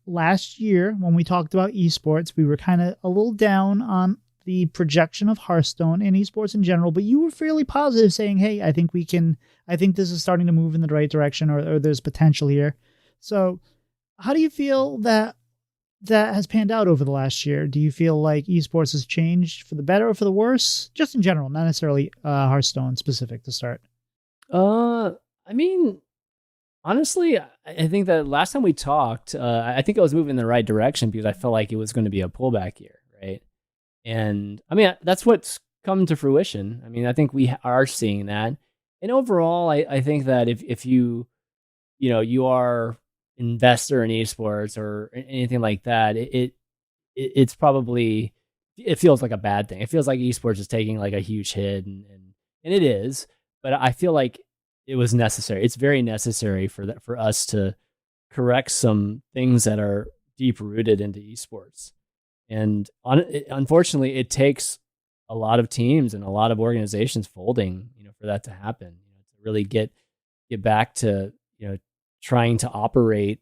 Last year, when we talked about esports, we were kind of a little down on the projection of Hearthstone and esports in general, but you were fairly positive, saying, hey, I think this is starting to move in the right direction, or there's potential here. So how do you feel that has panned out over the last year? Do you feel like esports has changed for the better or for the worse? Just in general, not necessarily Hearthstone specific to start. I mean, honestly, I think that last time we talked, I think I was moving in the right direction because I felt like it was going to be a pullback year, right? And I mean, that's what's come to fruition. I mean, I think we are seeing that. And overall, I think that if you are investor in esports or anything like that, it's probably, it feels like a bad thing. It feels like esports is taking like a huge hit, and it is. But I feel like it was necessary. It's very necessary for us to correct some things that are deep rooted into esports. And unfortunately, it takes a lot of teams and a lot of organizations folding, for that to happen, to really get back to, trying to operate,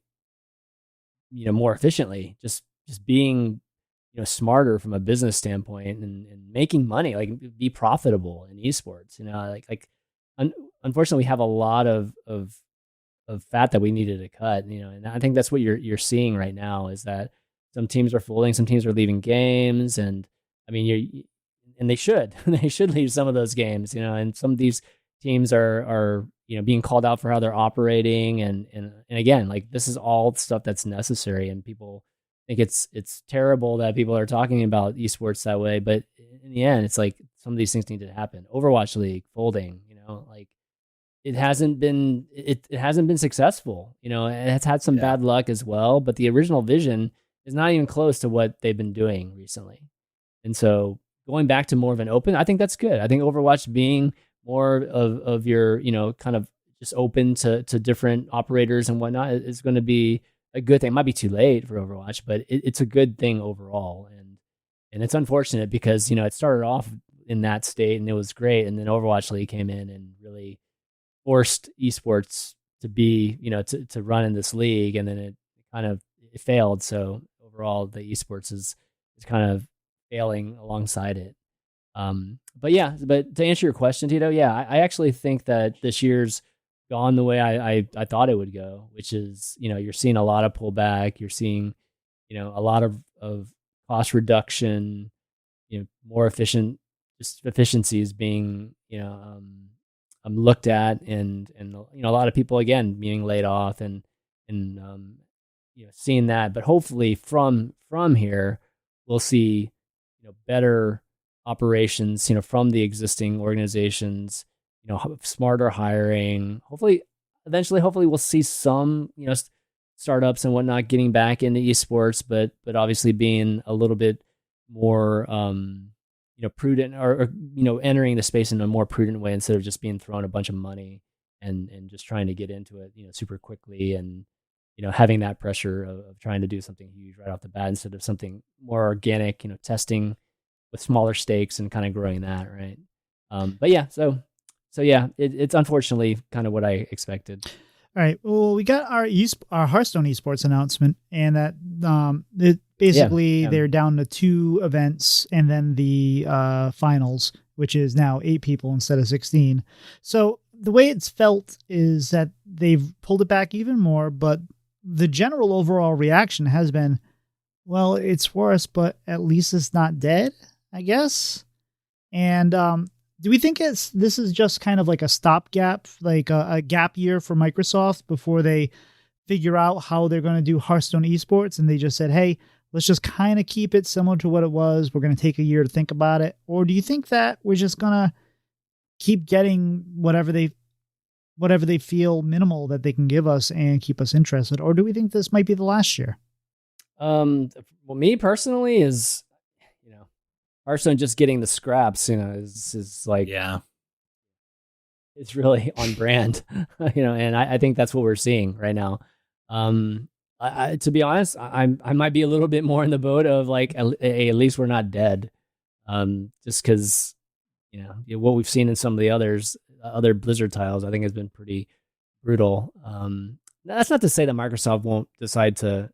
more efficiently, just being, smarter from a business standpoint and making money, like be profitable in esports, unfortunately we have a lot of fat that we needed to cut, and I think that's what you're seeing right now is that some teams are folding, some teams are leaving games, and I mean and they should they should leave some of those games, and some of these teams are being called out for how they're operating, and again, like this is all stuff that's necessary, and people think it's terrible that people are talking about esports that way, but in the end, it's like some of these things need to happen. Overwatch League folding, like it hasn't been successful. It's had some bad luck as well, but the original vision is not even close to what they've been doing recently. And so going back to more of an open, I think that's good. I think Overwatch being more of your, kind of just open to different operators and whatnot is going to be a good thing. It might be too late for Overwatch, but it's a good thing overall. And it's unfortunate because, it started off in that state and it was great. And then Overwatch League came in and really forced esports to be, to run in this league. And then it failed. So overall the esports is kind of failing alongside it. But to answer your question, Tito, I actually think that this year's gone the way I thought it would go, which is, you're seeing a lot of pullback. You're seeing, a lot of cost reduction, more efficiencies being, looked at, and a lot of people again being laid off and seeing that. But hopefully from here, we'll see, better operations, from the existing organizations, smarter hiring. Hopefully we'll see some, startups and whatnot getting back into esports, but obviously being a little bit more, prudent or entering the space in a more prudent way instead of just being thrown a bunch of money and just trying to get into it, super quickly and, having that pressure of trying to do something huge right off the bat instead of something more organic, testing with smaller stakes and kind of growing that, right? It's unfortunately kind of what I expected. All right. Well, we got our Hearthstone esports announcement, and that they're down to 2 events, and then the finals, which is now 8 people instead of 16. So the way it's felt is that they've pulled it back even more, but the general overall reaction has been, well, it's worse, but at least it's not dead, I guess. And do we think this is just kind of like a stopgap, like a gap year for Microsoft before they figure out how they're going to do Hearthstone esports, and they just said, hey, let's just kind of keep it similar to what it was. We're going to take a year to think about it. Or do you think that we're just going to keep getting whatever they feel minimal that they can give us and keep us interested? Or do we think this might be the last year? Well, me personally is, Hearthstone just getting the scraps, is like, it's really on brand, and I think that's what we're seeing right now. To be honest, I might be a little bit more in the boat of like, at least we're not dead. Just because, what we've seen in some of the other Blizzard titles, I think has been pretty brutal. That's not to say that Microsoft won't decide to,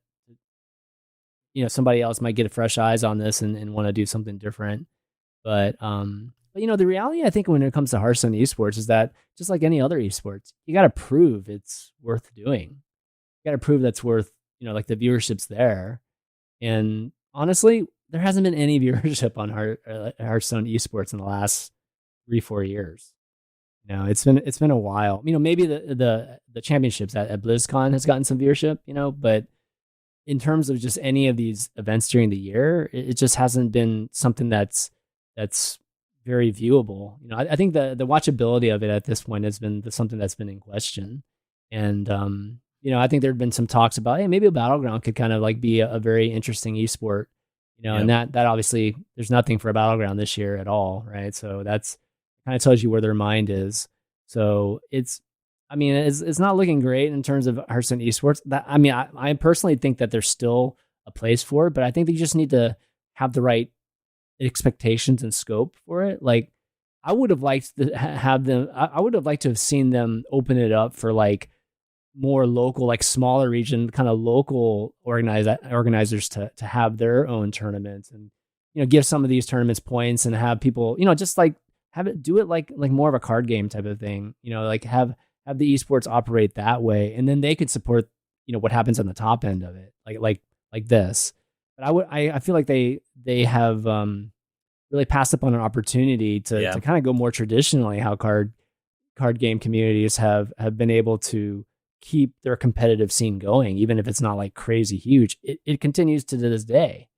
somebody else might get fresh eyes on this and want to do something different. But the reality, I think, when it comes to Hearthstone esports is that just like any other esports, you got to prove it's worth doing. You got to prove that's worth, like the viewership's there. And honestly, there hasn't been any viewership on Hearthstone esports in the last 3-4 years. It's been a while. Maybe the championships at BlizzCon has gotten some viewership, but in terms of just any of these events during the year, it just hasn't been something that's very viewable. I think the watchability of it at this point has been something that's been in question. And, I think there'd been some talks about, hey, maybe a Battleground could kind of like be a very interesting esport, and that obviously there's nothing for a Battleground this year at all. Right. So that's kind of tells you where their mind is. So it's not looking great in terms of Hearthstone esports. I personally think that there's still a place for it, but I think they just need to have the right expectations and scope for it. Like I would have liked to have them. I would have liked to have seen them open it up for like more local, like smaller region, kind of local organizers to have their own tournaments, and give some of these tournaments points and have people just like do it like more of a card game type of thing. Like have the esports operate that way, and then they could support what happens on the top end of it, like this. But I feel like they have really passed up on an opportunity to kind of go more traditionally how card game communities have been able to keep their competitive scene going, even if it's not like crazy huge. It continues to this day,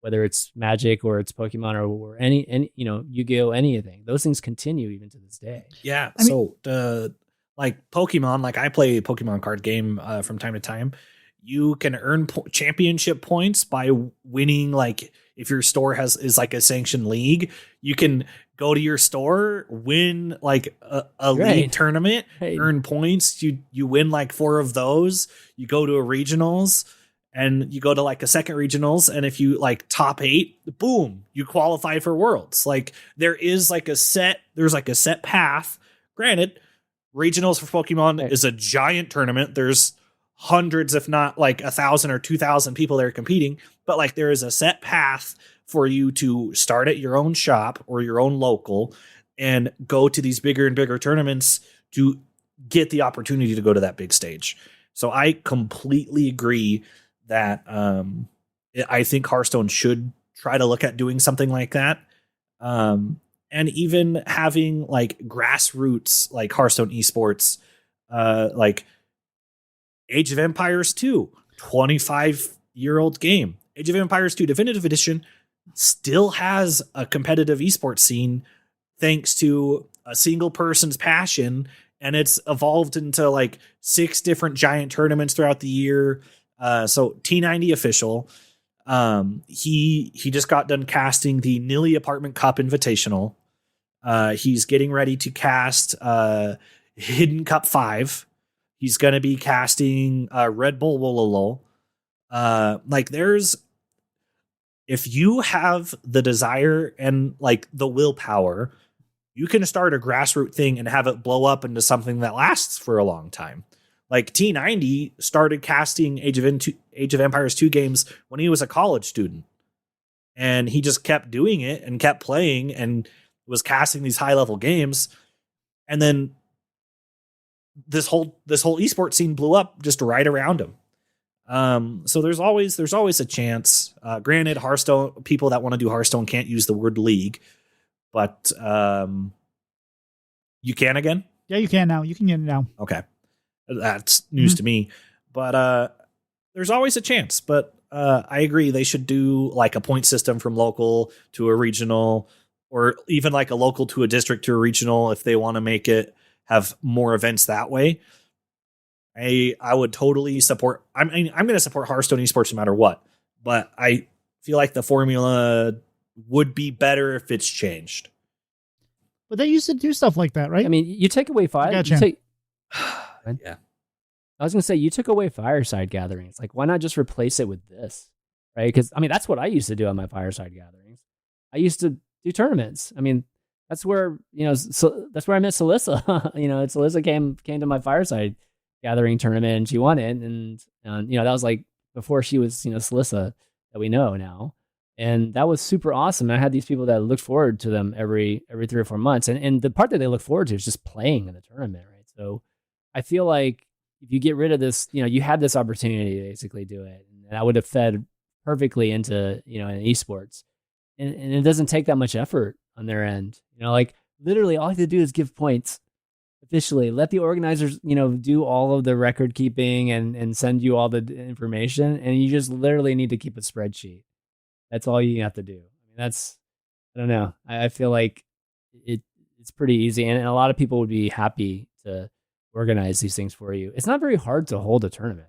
whether it's Magic or it's Pokemon or any Yu-Gi-Oh, anything. Those things continue even to this day. Yeah. So like Pokemon, like I play a Pokemon card game from time to time. You can earn championship points by winning. Like if your store is like a sanctioned league, you can go to your store, win like a league tournament, earn points. You win like 4 of those. You go to a regionals and you go to like a second regionals. And if you like top 8, boom, you qualify for worlds. Like there's like a set path. Granted, regionals for Pokemon is a giant tournament. There's hundreds, if not like 1,000 or 2,000 people that are competing, but like there is a set path for you to start at your own shop or your own local and go to these bigger and bigger tournaments to get the opportunity to go to that big stage. So I completely agree that I think Hearthstone should try to look at doing something like that. And even having like grassroots, like Hearthstone esports, like Age of Empires 2, 25-year-old game. Age of Empires 2 Definitive Edition still has a competitive esports scene thanks to a single person's passion, and it's evolved into like 6 different giant tournaments throughout the year. So T90 official, he just got done casting the Nilly Apartment Cup Invitational. He's getting ready to cast Hidden Cup 5. He's going to be casting Red Bull Wololo. Like if you have the desire and like the willpower, you can start a grassroots thing and have it blow up into something that lasts for a long time. Like T90 started casting Age of Empires 2 games when he was a college student. And he just kept doing it and kept playing and was casting these high level games. And then this whole esports scene blew up just right around him. So there's always a chance. Granted, Hearthstone people that want to do Hearthstone can't use the word league, but you can again. Yeah, you can now. You can get it now. Okay, that's news to me. But there's always a chance. But I agree they should do like a point system from local to a regional, or even like a local to a district to a regional if they want to make it have more events that way. I would totally support. I'm going to support Hearthstone esports no matter what, but I feel like the formula would be better if it's changed. But they used to do stuff like that, right? I mean, you take away fire. Gotcha. Yeah. I was going to say, you took away fireside gatherings. Like, why not just replace it with this? Right? Because, I mean, that's what I used to do on my fireside gatherings. I used to do tournaments. I mean, that's where, that's where I met Celissa. Celissa came to my fireside gathering tournament and she won it. And that was like before she was, Celissa that we know now. And that was super awesome. I had these people that looked forward to them every 3 or 4 months. And the part that they look forward to is just playing in the tournament, right? So I feel like if you get rid of this, you had this opportunity to basically do it. And that would have fed perfectly into, an esports. And it doesn't take that much effort on their end. Like literally all you have to do is give points officially. Let the organizers, do all of the record keeping and send you all the information. And you just literally need to keep a spreadsheet. That's all you have to do. I mean, I don't know. I feel like it's pretty easy. And a lot of people would be happy to organize these things for you. It's not very hard to hold a tournament.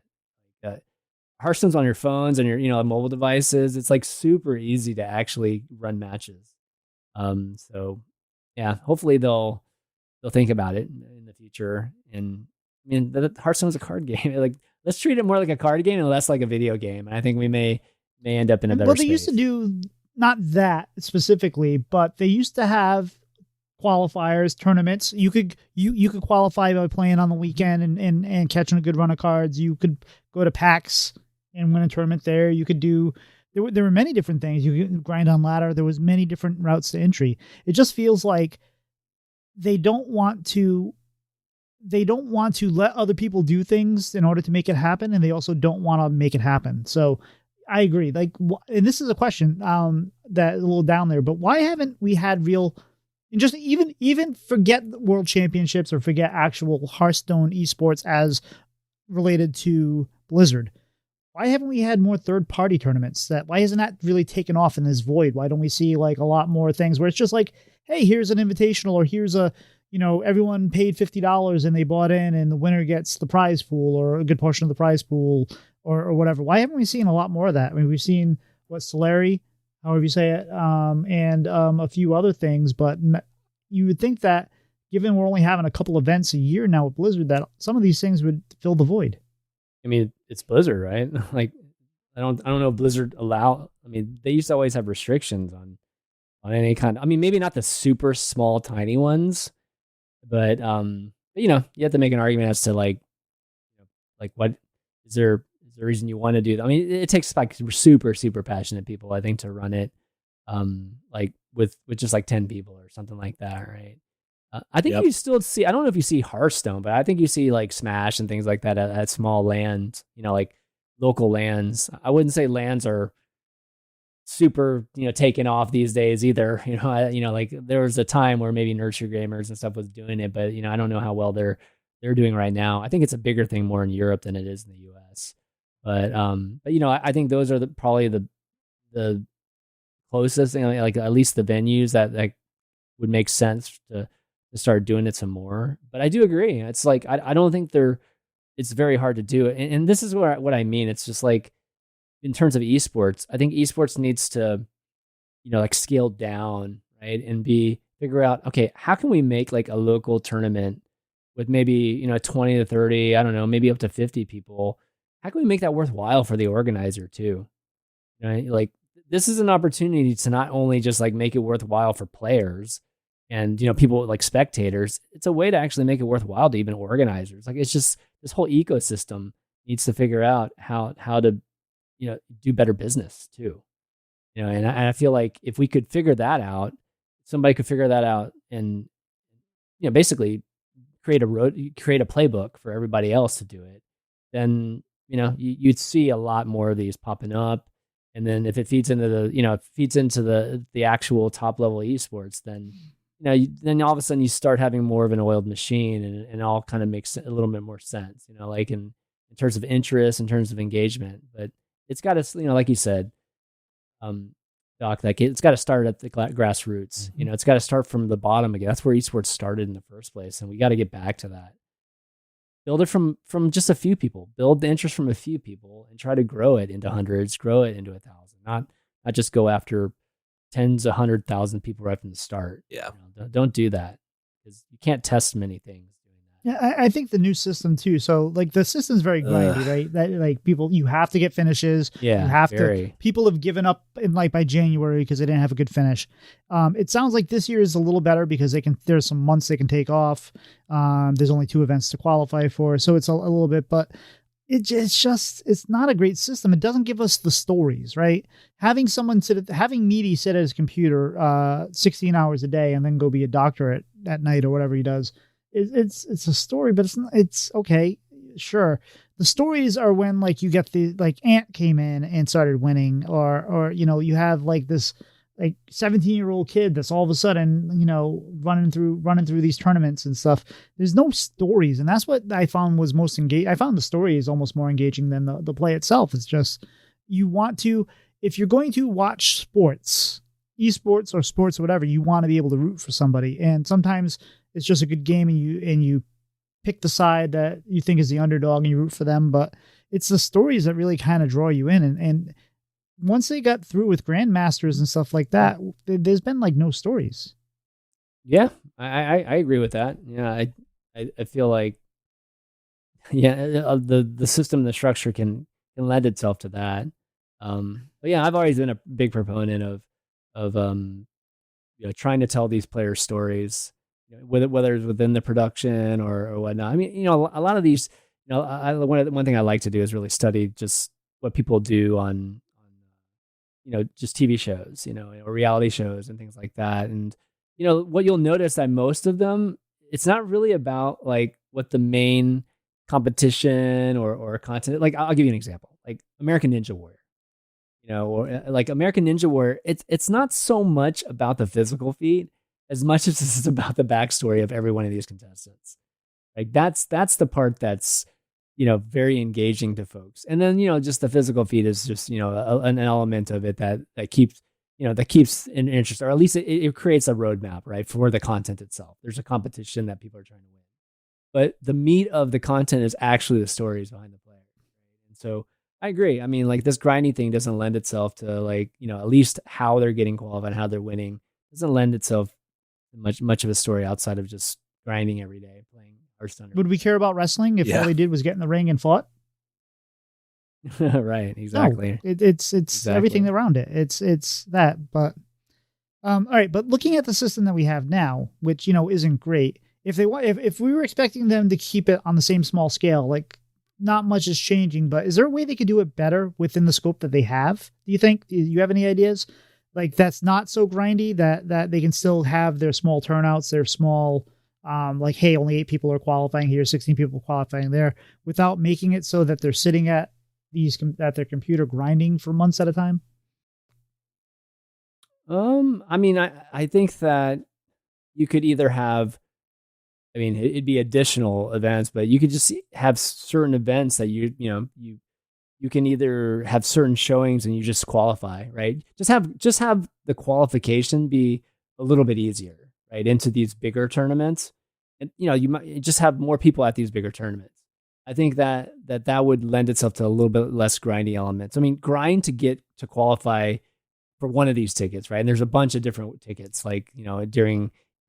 Hearthstone's on your phones and your, mobile devices. It's like super easy to actually run matches. So yeah, hopefully they'll think about it in the future. And I mean, Hearthstone's a card game. Like, let's treat it more like a card game and less like a video game. And I think we may end up in a better space. They used to do not that specifically, but they used to have qualifiers, tournaments. You could qualify by playing on the weekend and catching a good run of cards. You could go to PAX and win a tournament there. You could do there were many different things. You could grind on ladder. There was many different routes to entry. It just feels like they don't want to let other people do things in order to make it happen, and they also don't want to make it happen. So I agree. Like, and this is a question that a little down there, but why haven't we had real, and just even forget world championships or forget actual Hearthstone esports as related to Blizzard? Why haven't we had more third-party tournaments? Why hasn't that really taken off in this void? Why don't we see like a lot more things where it's just like, hey, here's an invitational, or here's a, everyone paid $50 and they bought in, and the winner gets the prize pool or a good portion of the prize pool or whatever. Why haven't we seen a lot more of that? I mean, we've seen Solari, however you say it, and a few other things, but you would think that given we're only having a couple events a year now with Blizzard, that some of these things would fill the void. I mean, it's Blizzard, right? Like, I don't know if Blizzard they used to always have restrictions on any kind. I mean, maybe not the super small, tiny ones, but you have to make an argument as to like what is there a reason you want to do that? I mean, it takes like super, super passionate people, I think, to run it, like with just like 10 people or something like that, right? I think you still see, I don't know if you see Hearthstone, but I think you see like Smash and things like that at small lands, like local lands. I wouldn't say lands are super, taken off these days either. Like there was a time where maybe Nurture Gamers and stuff was doing it, but I don't know how well they're doing right now. I think it's a bigger thing more in Europe than it is in the US. But I think those are probably the closest thing, like at least the venues that would make sense to start doing it some more. But I do agree. It's like, I don't think it's very hard to do it. And this is what I mean. It's just like, in terms of esports, I think esports needs to, like scale down, right? And figure out, okay, how can we make like a local tournament with maybe, 20 to 30, I don't know, maybe up to 50 people. How can we make that worthwhile for the organizer too? Right? Like, this is an opportunity to not only just like make it worthwhile for players and, people like spectators, it's a way to actually make it worthwhile to even organizers. Like, it's just, this whole ecosystem needs to figure out how to, do better business too. And I feel like if we could figure that out, somebody could figure that out and, basically create a playbook for everybody else to do it, then, you'd see a lot more of these popping up. And then if it feeds into the actual top level esports, then, then all of a sudden you start having more of an oiled machine, and it all kind of makes a little bit more sense, like in terms of interest, in terms of engagement. But it's got to, like you said, Doc, like it's got to start at the grassroots. Mm-hmm. It's got to start from the bottom again. That's where esports started in the first place, and we got to get back to that. Build it from just a few people. Build the interest from a few people, and try to grow it into hundreds, grow it into 1,000. Not just go after tens of 100,000 people right from the start. Yeah, don't do that, because you can't test many things. Yeah, I think the new system too. So like the system's very grindy, right? That like people, you have to get finishes. Yeah, you have to. People have given up in like by January because they didn't have a good finish. It sounds like this year is a little better because there's some months they can take off. There's only 2 events to qualify for, so it's a little bit, but it's not a great system. It doesn't give us the stories, right? Having Meaty sit at his computer 16 hours a day and then go be a doctor at night or whatever he does. It's a story, but it's okay. Sure. The stories are when like you get like Ant came in and started winning, or you have like this like 17-year-old kid that's all of a sudden, running through these tournaments and stuff. There's no stories. And that's what I found was most engaging. I found the story is almost more engaging than the play itself. It's just, if you're going to watch sports, esports or sports or whatever, you want to be able to root for somebody. And sometimes it's just a good game and you pick the side that you think is the underdog and you root for them. But it's the stories that really kind of draw you in. And once they got through with Grandmasters and stuff like that, there's been like no stories. Yeah, I agree with that. Yeah, I feel like, the system, the structure can lend itself to that. But yeah, I've always been a big proponent of trying to tell these players stories, whether it's within the production or whatnot. I mean, a lot of these, one thing I like to do is really study just what people do on just TV shows, or reality shows and things like that. And, what you'll notice that most of them, it's not really about like what the main competition or content, like I'll give you an example, like American Ninja Warrior, or like American Ninja Warrior. It's not so much about the physical feat as much as it's about the backstory of every one of these contestants. Like that's the part that's, very engaging to folks. And then, just the physical feat is just, an element of it that keeps, that keeps an interest, or at least it creates a roadmap, right, for the content itself. There's a competition that people are trying to win. But the meat of the content is actually the stories behind the player. Right? And so I agree. I mean, like this grinding thing doesn't lend itself to like, at least how they're getting qualified, how they're winning. It doesn't lend itself to much of a story outside of just grinding every day, playing Hearthstone. Would we care about wrestling if all they did was get in the ring and fought? Right, exactly. No, it's exactly. Everything around it. It's that. But all right. But looking at the system that we have now, which isn't great. If we were expecting them to keep it on the same small scale, like not much is changing. But is there a way they could do it better within the scope that they have? Do you think? Do you have any ideas? Like that's not so grindy that they can still have their small turnouts, their small. Like, hey, only 8 people are qualifying here, 16 people qualifying there, without making it so that they're sitting at their computer grinding for months at a time? I mean, I think that you could either have, it'd be additional events, but you could just have certain events that you can either have certain showings and you just qualify, right? Just have the qualification be a little bit easier, right, into these bigger tournaments. And, you might just have more people at these bigger tournaments. I think that would lend itself to a little bit less grindy elements. I mean, grind to get to qualify for one of these tickets, right? And there's a bunch of different tickets, like,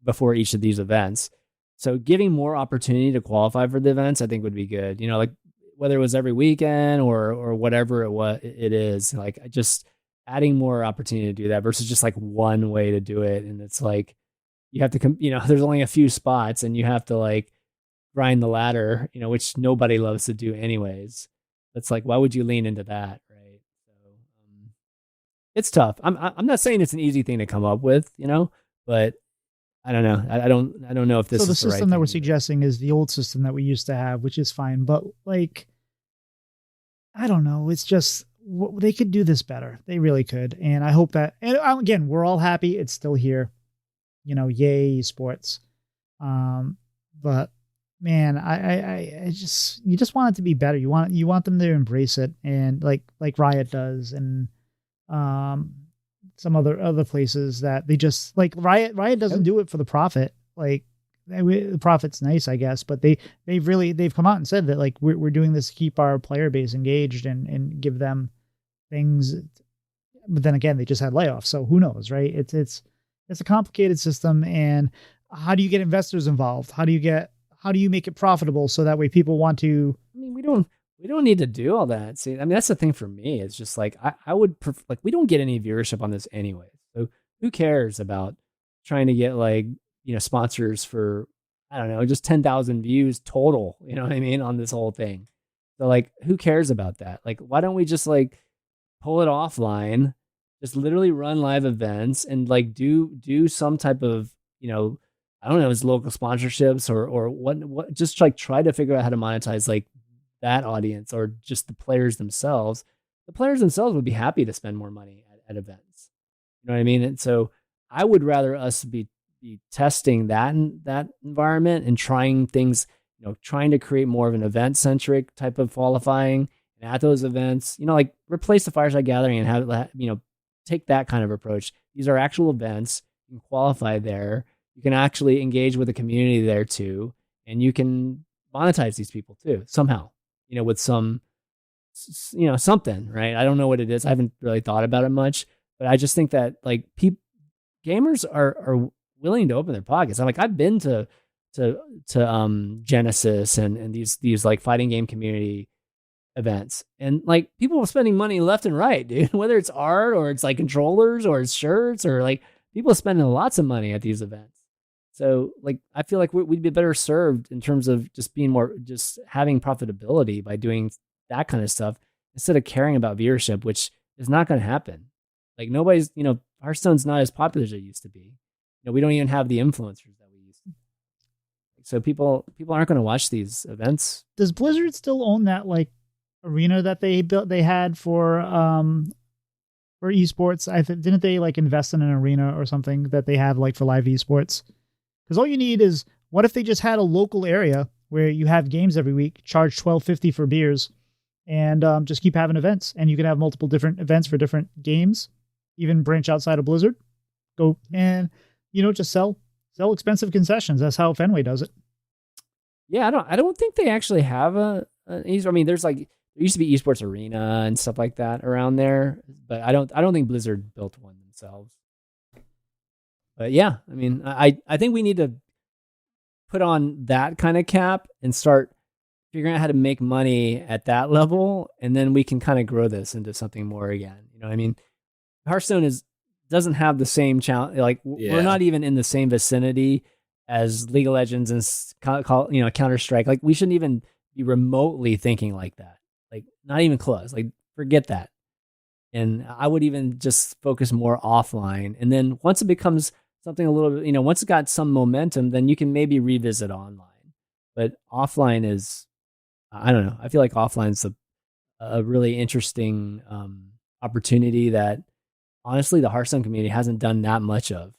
before each of these events. So giving more opportunity to qualify for the events, I think would be good. Like whether it was every weekend or whatever it is, like just adding more opportunity to do that versus just like one way to do it. And it's like, you have to, there's only a few spots and you have to like grind the ladder, which nobody loves to do anyways. It's like, why would you lean into that? Right. So it's tough. I'm not saying it's an easy thing to come up with, but I don't know. I don't know if this is the system that we're suggesting is the old system that we used to have, which is fine. But like, I don't know. It's just, they could do this better. They really could. And I hope that, and again, we're all happy it's still here. Yay, sports. But man, I just, you just want it to be better. You want them to embrace it, and like Riot does, and some other places that they just like Riot doesn't do it for the profit. Like the profit's nice, I guess, but they've come out and said that like we're doing this to keep our player base engaged and give them things. But then again, they just had layoffs, so who knows, right? It's a complicated system, and how do you get investors involved? How do you make it profitable so that way people want to? I mean, we don't need to do all that. See, I mean, that's the thing for me. It's just like I would like we don't get any viewership on this anyway. So who cares about trying to get like sponsors for I don't know just 10,000 views total? You know what I mean on this whole thing. So like, who cares about that? Like, why don't we just like pull it offline? Just literally run live events and like do some type of, I don't know, it's local sponsorships or what, just like try to figure out how to monetize like that audience or just the players themselves. The players themselves would be happy to spend more money at events. You know what I mean? And so I would rather us be testing that environment and trying things, trying to create more of an event centric type of qualifying. And at those events, like replace the Fireside Gathering and have, take that kind of approach. These are actual events. You can qualify there. You can actually engage with the community there too. And you can monetize these people too, somehow, with some, something, right? I don't know what it is. I haven't really thought about it much, but I just think that like gamers are willing to open their pockets. I'm like, I've been to Genesis and these like fighting game community events. And like people are spending money left and right, dude, whether it's art or it's like controllers or it's shirts or like people are spending lots of money at these events. So like, I feel like we'd be better served in terms of just being more, just having profitability by doing that kind of stuff instead of caring about viewership, which is not going to happen. Like nobody's, Hearthstone's not as popular as it used to be. We don't even have the influencers that we used to. So people aren't going to watch these events. Does Blizzard still own that like arena that they built? They had for esports. Didn't they like invest in an arena or something that they have like for live esports? Because all you need is, what if they just had a local area where you have games every week, charge $12.50 for beers, and just keep having events, and you can have multiple different events for different games, even branch outside of Blizzard. Go and just sell expensive concessions. That's how Fenway does it. Yeah, I don't think they actually have an I mean, there used to be esports arena and stuff like that around there, but I don't think Blizzard built one themselves. But yeah, I mean, I think we need to put on that kind of cap and start figuring out how to make money at that level, and then we can kind of grow this into something more again. I mean, Hearthstone doesn't have the same challenge. Like we're not even in the same vicinity as League of Legends and Counter-Strike. Like we shouldn't even be remotely thinking like that. Like not even close. Like forget that. And I would even just focus more offline. And then once it becomes something a little bit, once it got some momentum, then you can maybe revisit online. But offline is, I don't know. I feel like offline is a really interesting opportunity that honestly the Hearthstone community hasn't done that much of.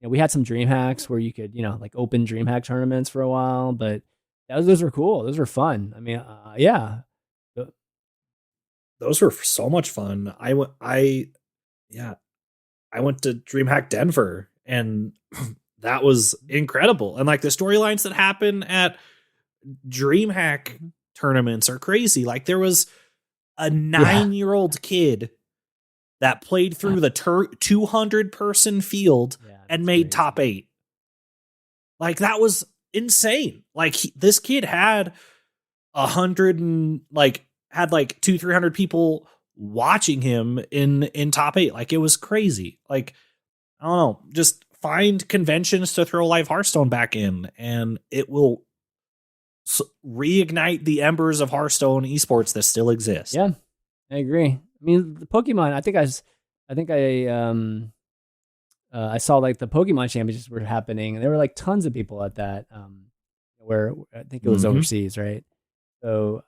We had some dream hacks where you could, like open dream hack tournaments for a while, but those were cool. Those were fun. I mean, yeah. Those were so much fun. I went to DreamHack Denver, and that was incredible. And like the storylines that happen at DreamHack tournaments are crazy. Like there was a 9-year-old kid that played through the 200 person field and made crazy. Top 8. Like that was insane. Like this kid had 100 and had 200-300 people watching him in top 8. Like it was crazy. Like, I don't know, just find conventions to throw live Hearthstone back in, and it will reignite the embers of Hearthstone esports that still exist. Yeah, I agree. I mean, the Pokemon, I saw like the Pokemon championships were happening, and there were like tons of people at that, where I think it was overseas, right? So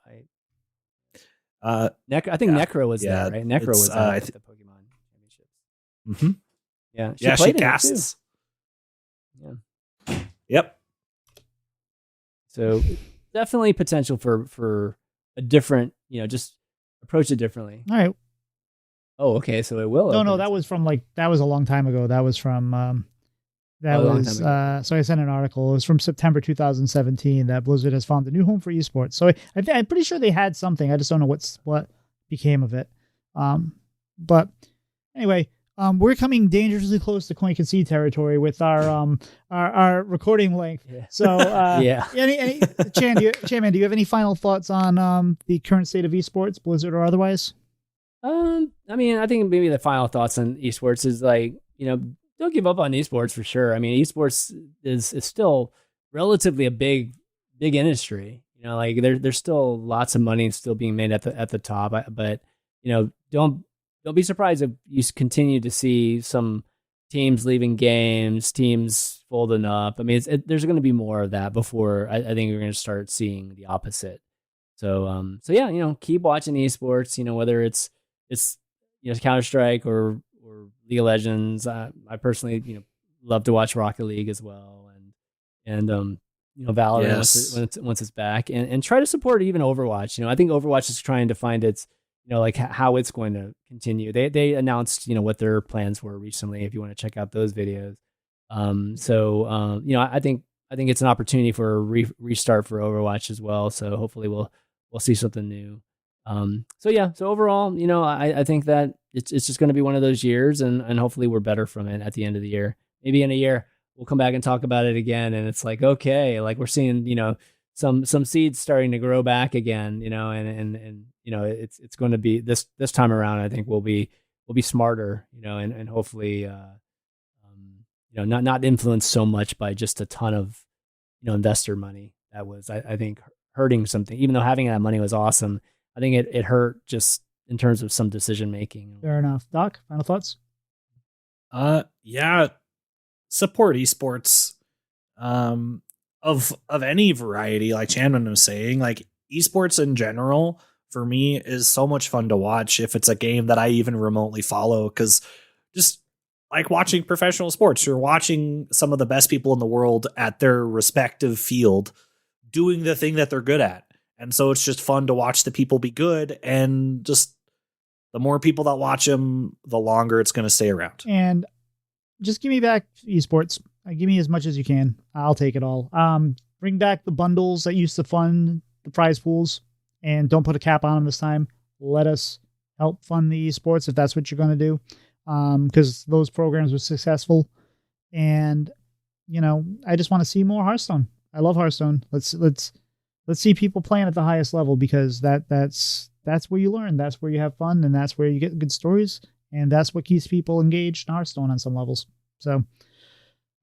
I think Necro was there, right? Necro was at the Pokemon championships. Mm-hmm. Yeah, she casts. Yeah. Yep. So definitely potential for a different, just approach it differently. All right. Oh, okay. So it will. No, that was from that was a long time ago. That was from so I sent an article. It was from September 2017 that Blizzard has found a new home for esports. So I'm pretty sure they had something. I just don't know what became of it. But anyway, we're coming dangerously close to Coin Concede territory with our recording length. Yeah. So any Chanman, do you have any final thoughts on the current state of esports, Blizzard or otherwise? I mean, I think maybe the final thoughts on esports is don't give up on esports for sure. I mean, esports is still relatively a big industry. There's still lots of money still being made at the top. But don't be surprised if you continue to see some teams leaving games, teams folding up. I mean, there's going to be more of that before I think we're going to start seeing the opposite. So yeah, keep watching esports. Whether it's Counter-Strike or League of Legends. I personally, love to watch Rocket League as well, and Valorant once it's back, and try to support even Overwatch. I think Overwatch is trying to find its, how it's going to continue. They announced, what their plans were recently. If you want to check out those videos, I think it's an opportunity for a restart for Overwatch as well. So hopefully we'll see something new. So overall, I think that it's just going to be one of those years, and hopefully we're better from it at the end of the year. Maybe in a year we'll come back and talk about it again, and it's like, okay, like we're seeing, some seeds starting to grow back again, and it's going to be this time around. I think we'll be smarter, and hopefully, not influenced so much by just a ton of, investor money that was, I think, hurting something. Even though having that money was awesome, I think it hurt just in terms of some decision making. Fair enough. Doc, final thoughts? Yeah, support esports. Of any variety, like Chanman was saying, like esports in general for me is so much fun to watch if it's a game that I even remotely follow, because just like watching professional sports, you're watching some of the best people in the world at their respective field doing the thing that they're good at. And so it's just fun to watch the people be good, and just the more people that watch them, the longer it's going to stay around. And just give me back esports. Give me as much as you can. I'll take it all. Bring back the bundles that used to fund the prize pools, and don't put a cap on them this time. Let us help fund the esports if that's what you're going to do, because those programs were successful. And I just want to see more Hearthstone. I love Hearthstone. Let's see people playing at the highest level, because that's where you learn. That's where you have fun, and that's where you get good stories, and that's what keeps people engaged in Hearthstone on some levels. So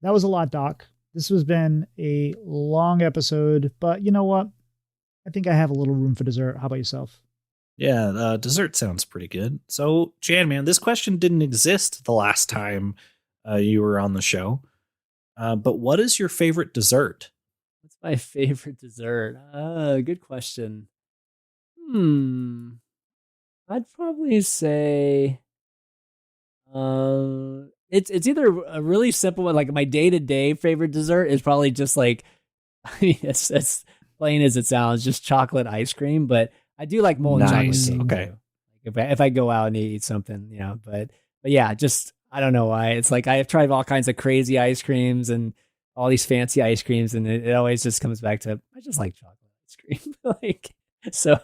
that was a lot, Doc. This has been a long episode, but you know what? I think I have a little room for dessert. How about yourself? Yeah, dessert sounds pretty good. So, Chanman, this question didn't exist the last time you were on the show. But what is your favorite dessert? What's my favorite dessert? Good question. I'd probably say it's either a really simple one, like my day-to-day favorite dessert is probably just like, I mean, it's as plain as it sounds, just chocolate ice cream, but I do like molten chocolate cake. Okay. Too. If I go out and eat something, but yeah, just, I don't know why. It's like I've tried all kinds of crazy ice creams and all these fancy ice creams, and it always just comes back to, I just like chocolate ice cream. So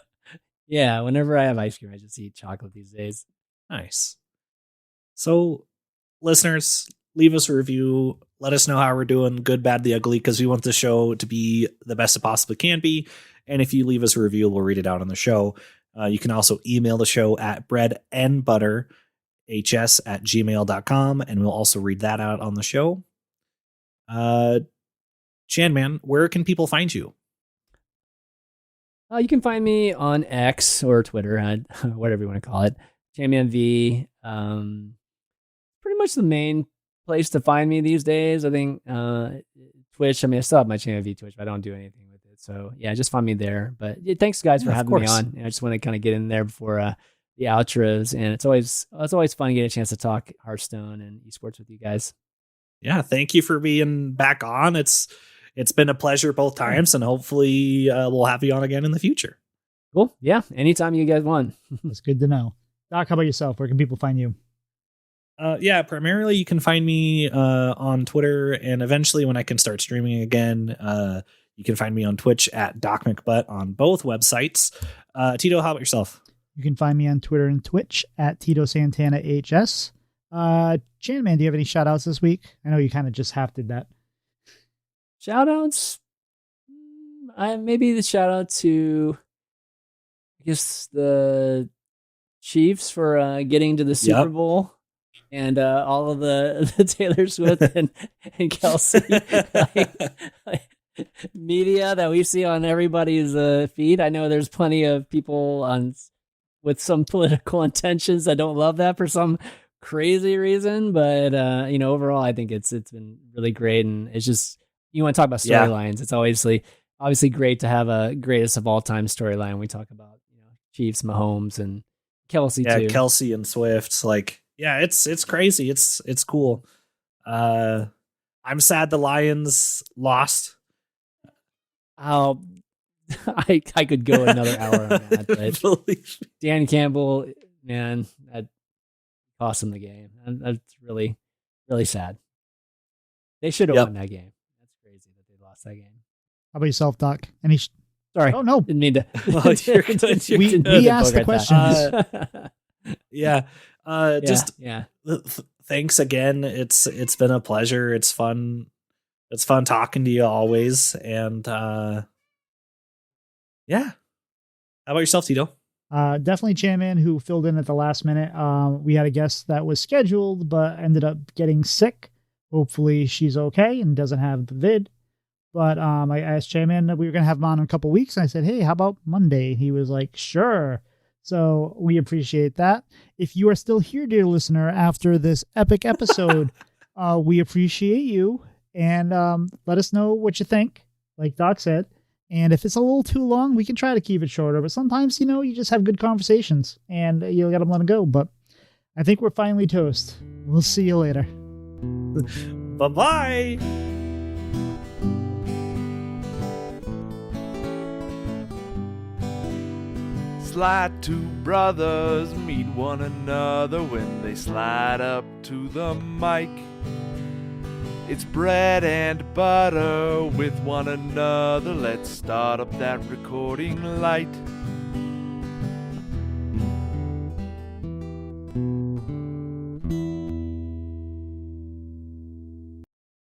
yeah, whenever I have ice cream, I just eat chocolate these days. Nice. So, listeners, leave us a review. Let us know how we're doing, good, bad, the ugly, because we want the show to be the best it possibly can be. And if you leave us a review, we'll read it out on the show. You can also email the show at breadandbutterhs@gmail.com, and we'll also read that out on the show. Chanman, where can people find you? You can find me on X or Twitter, whatever you want to call it. ChanmanV. Pretty much the main place to find me these days. I think Twitch. I mean, I still have my ChanmanV Twitch, but I don't do anything with it. So yeah, just find me there. But yeah, thanks guys for having me on. I just want to kind of get in there before the outros, and it's always fun to get a chance to talk Hearthstone and esports with you guys. Yeah, thank you for being back on. It's been a pleasure both times, and hopefully we'll have you on again in the future. Cool. Yeah, anytime you guys want. That's good to know. Doc, how about yourself? Where can people find you? Yeah, primarily you can find me on Twitter, and eventually when I can start streaming again, you can find me on Twitch at Doc McButt on both websites. Tito, how about yourself? You can find me on Twitter and Twitch at Tito Santana HS. Chanman, do you have any shout outs this week? I know you kind of just half did that. Shout outs? Maybe the shout out to, I guess, the Chiefs for getting to the Super Bowl, and all of the Taylor Swift and Kelsey media that we see on everybody's feed. I know there's plenty of people with some political intentions that don't love that for some crazy reason, but overall I think it's been really great, and it's just, you want to talk about storylines. It's obviously great to have a greatest of all time storyline. We talk about Chiefs, Mahomes, and Kelsey too. Kelsey and Swift. It's crazy. It's cool. I'm sad the Lions lost. Oh, I could go another hour on that. But Dan Campbell, man, that cost him the game. And that's really, really sad. They should have won that game. That's crazy that they lost that game. How about yourself, Doc? Sorry. Oh, no. Didn't mean to. Oh, you're good. We asked the questions. Thanks again. It's been a pleasure. It's fun. It's fun talking to you always. And Yeah. How about yourself, Tito? Definitely Chanman, who filled in at the last minute. We had a guest that was scheduled, but ended up getting sick. Hopefully she's okay and doesn't have the vid. But I asked Chanman that we were going to have him on in a couple weeks. And I said, hey, how about Monday? He was like, sure. So we appreciate that. If you are still here, dear listener, after this epic episode, we appreciate you. And let us know what you think, like Doc said. And if it's a little too long, we can try to keep it shorter. But sometimes, you just have good conversations and you got to let them go. But I think we're finally toast. We'll see you later. Bye-bye. Slide two brothers meet one another when they slide up to the mic. It's bread and butter with one another. Let's start up that recording light.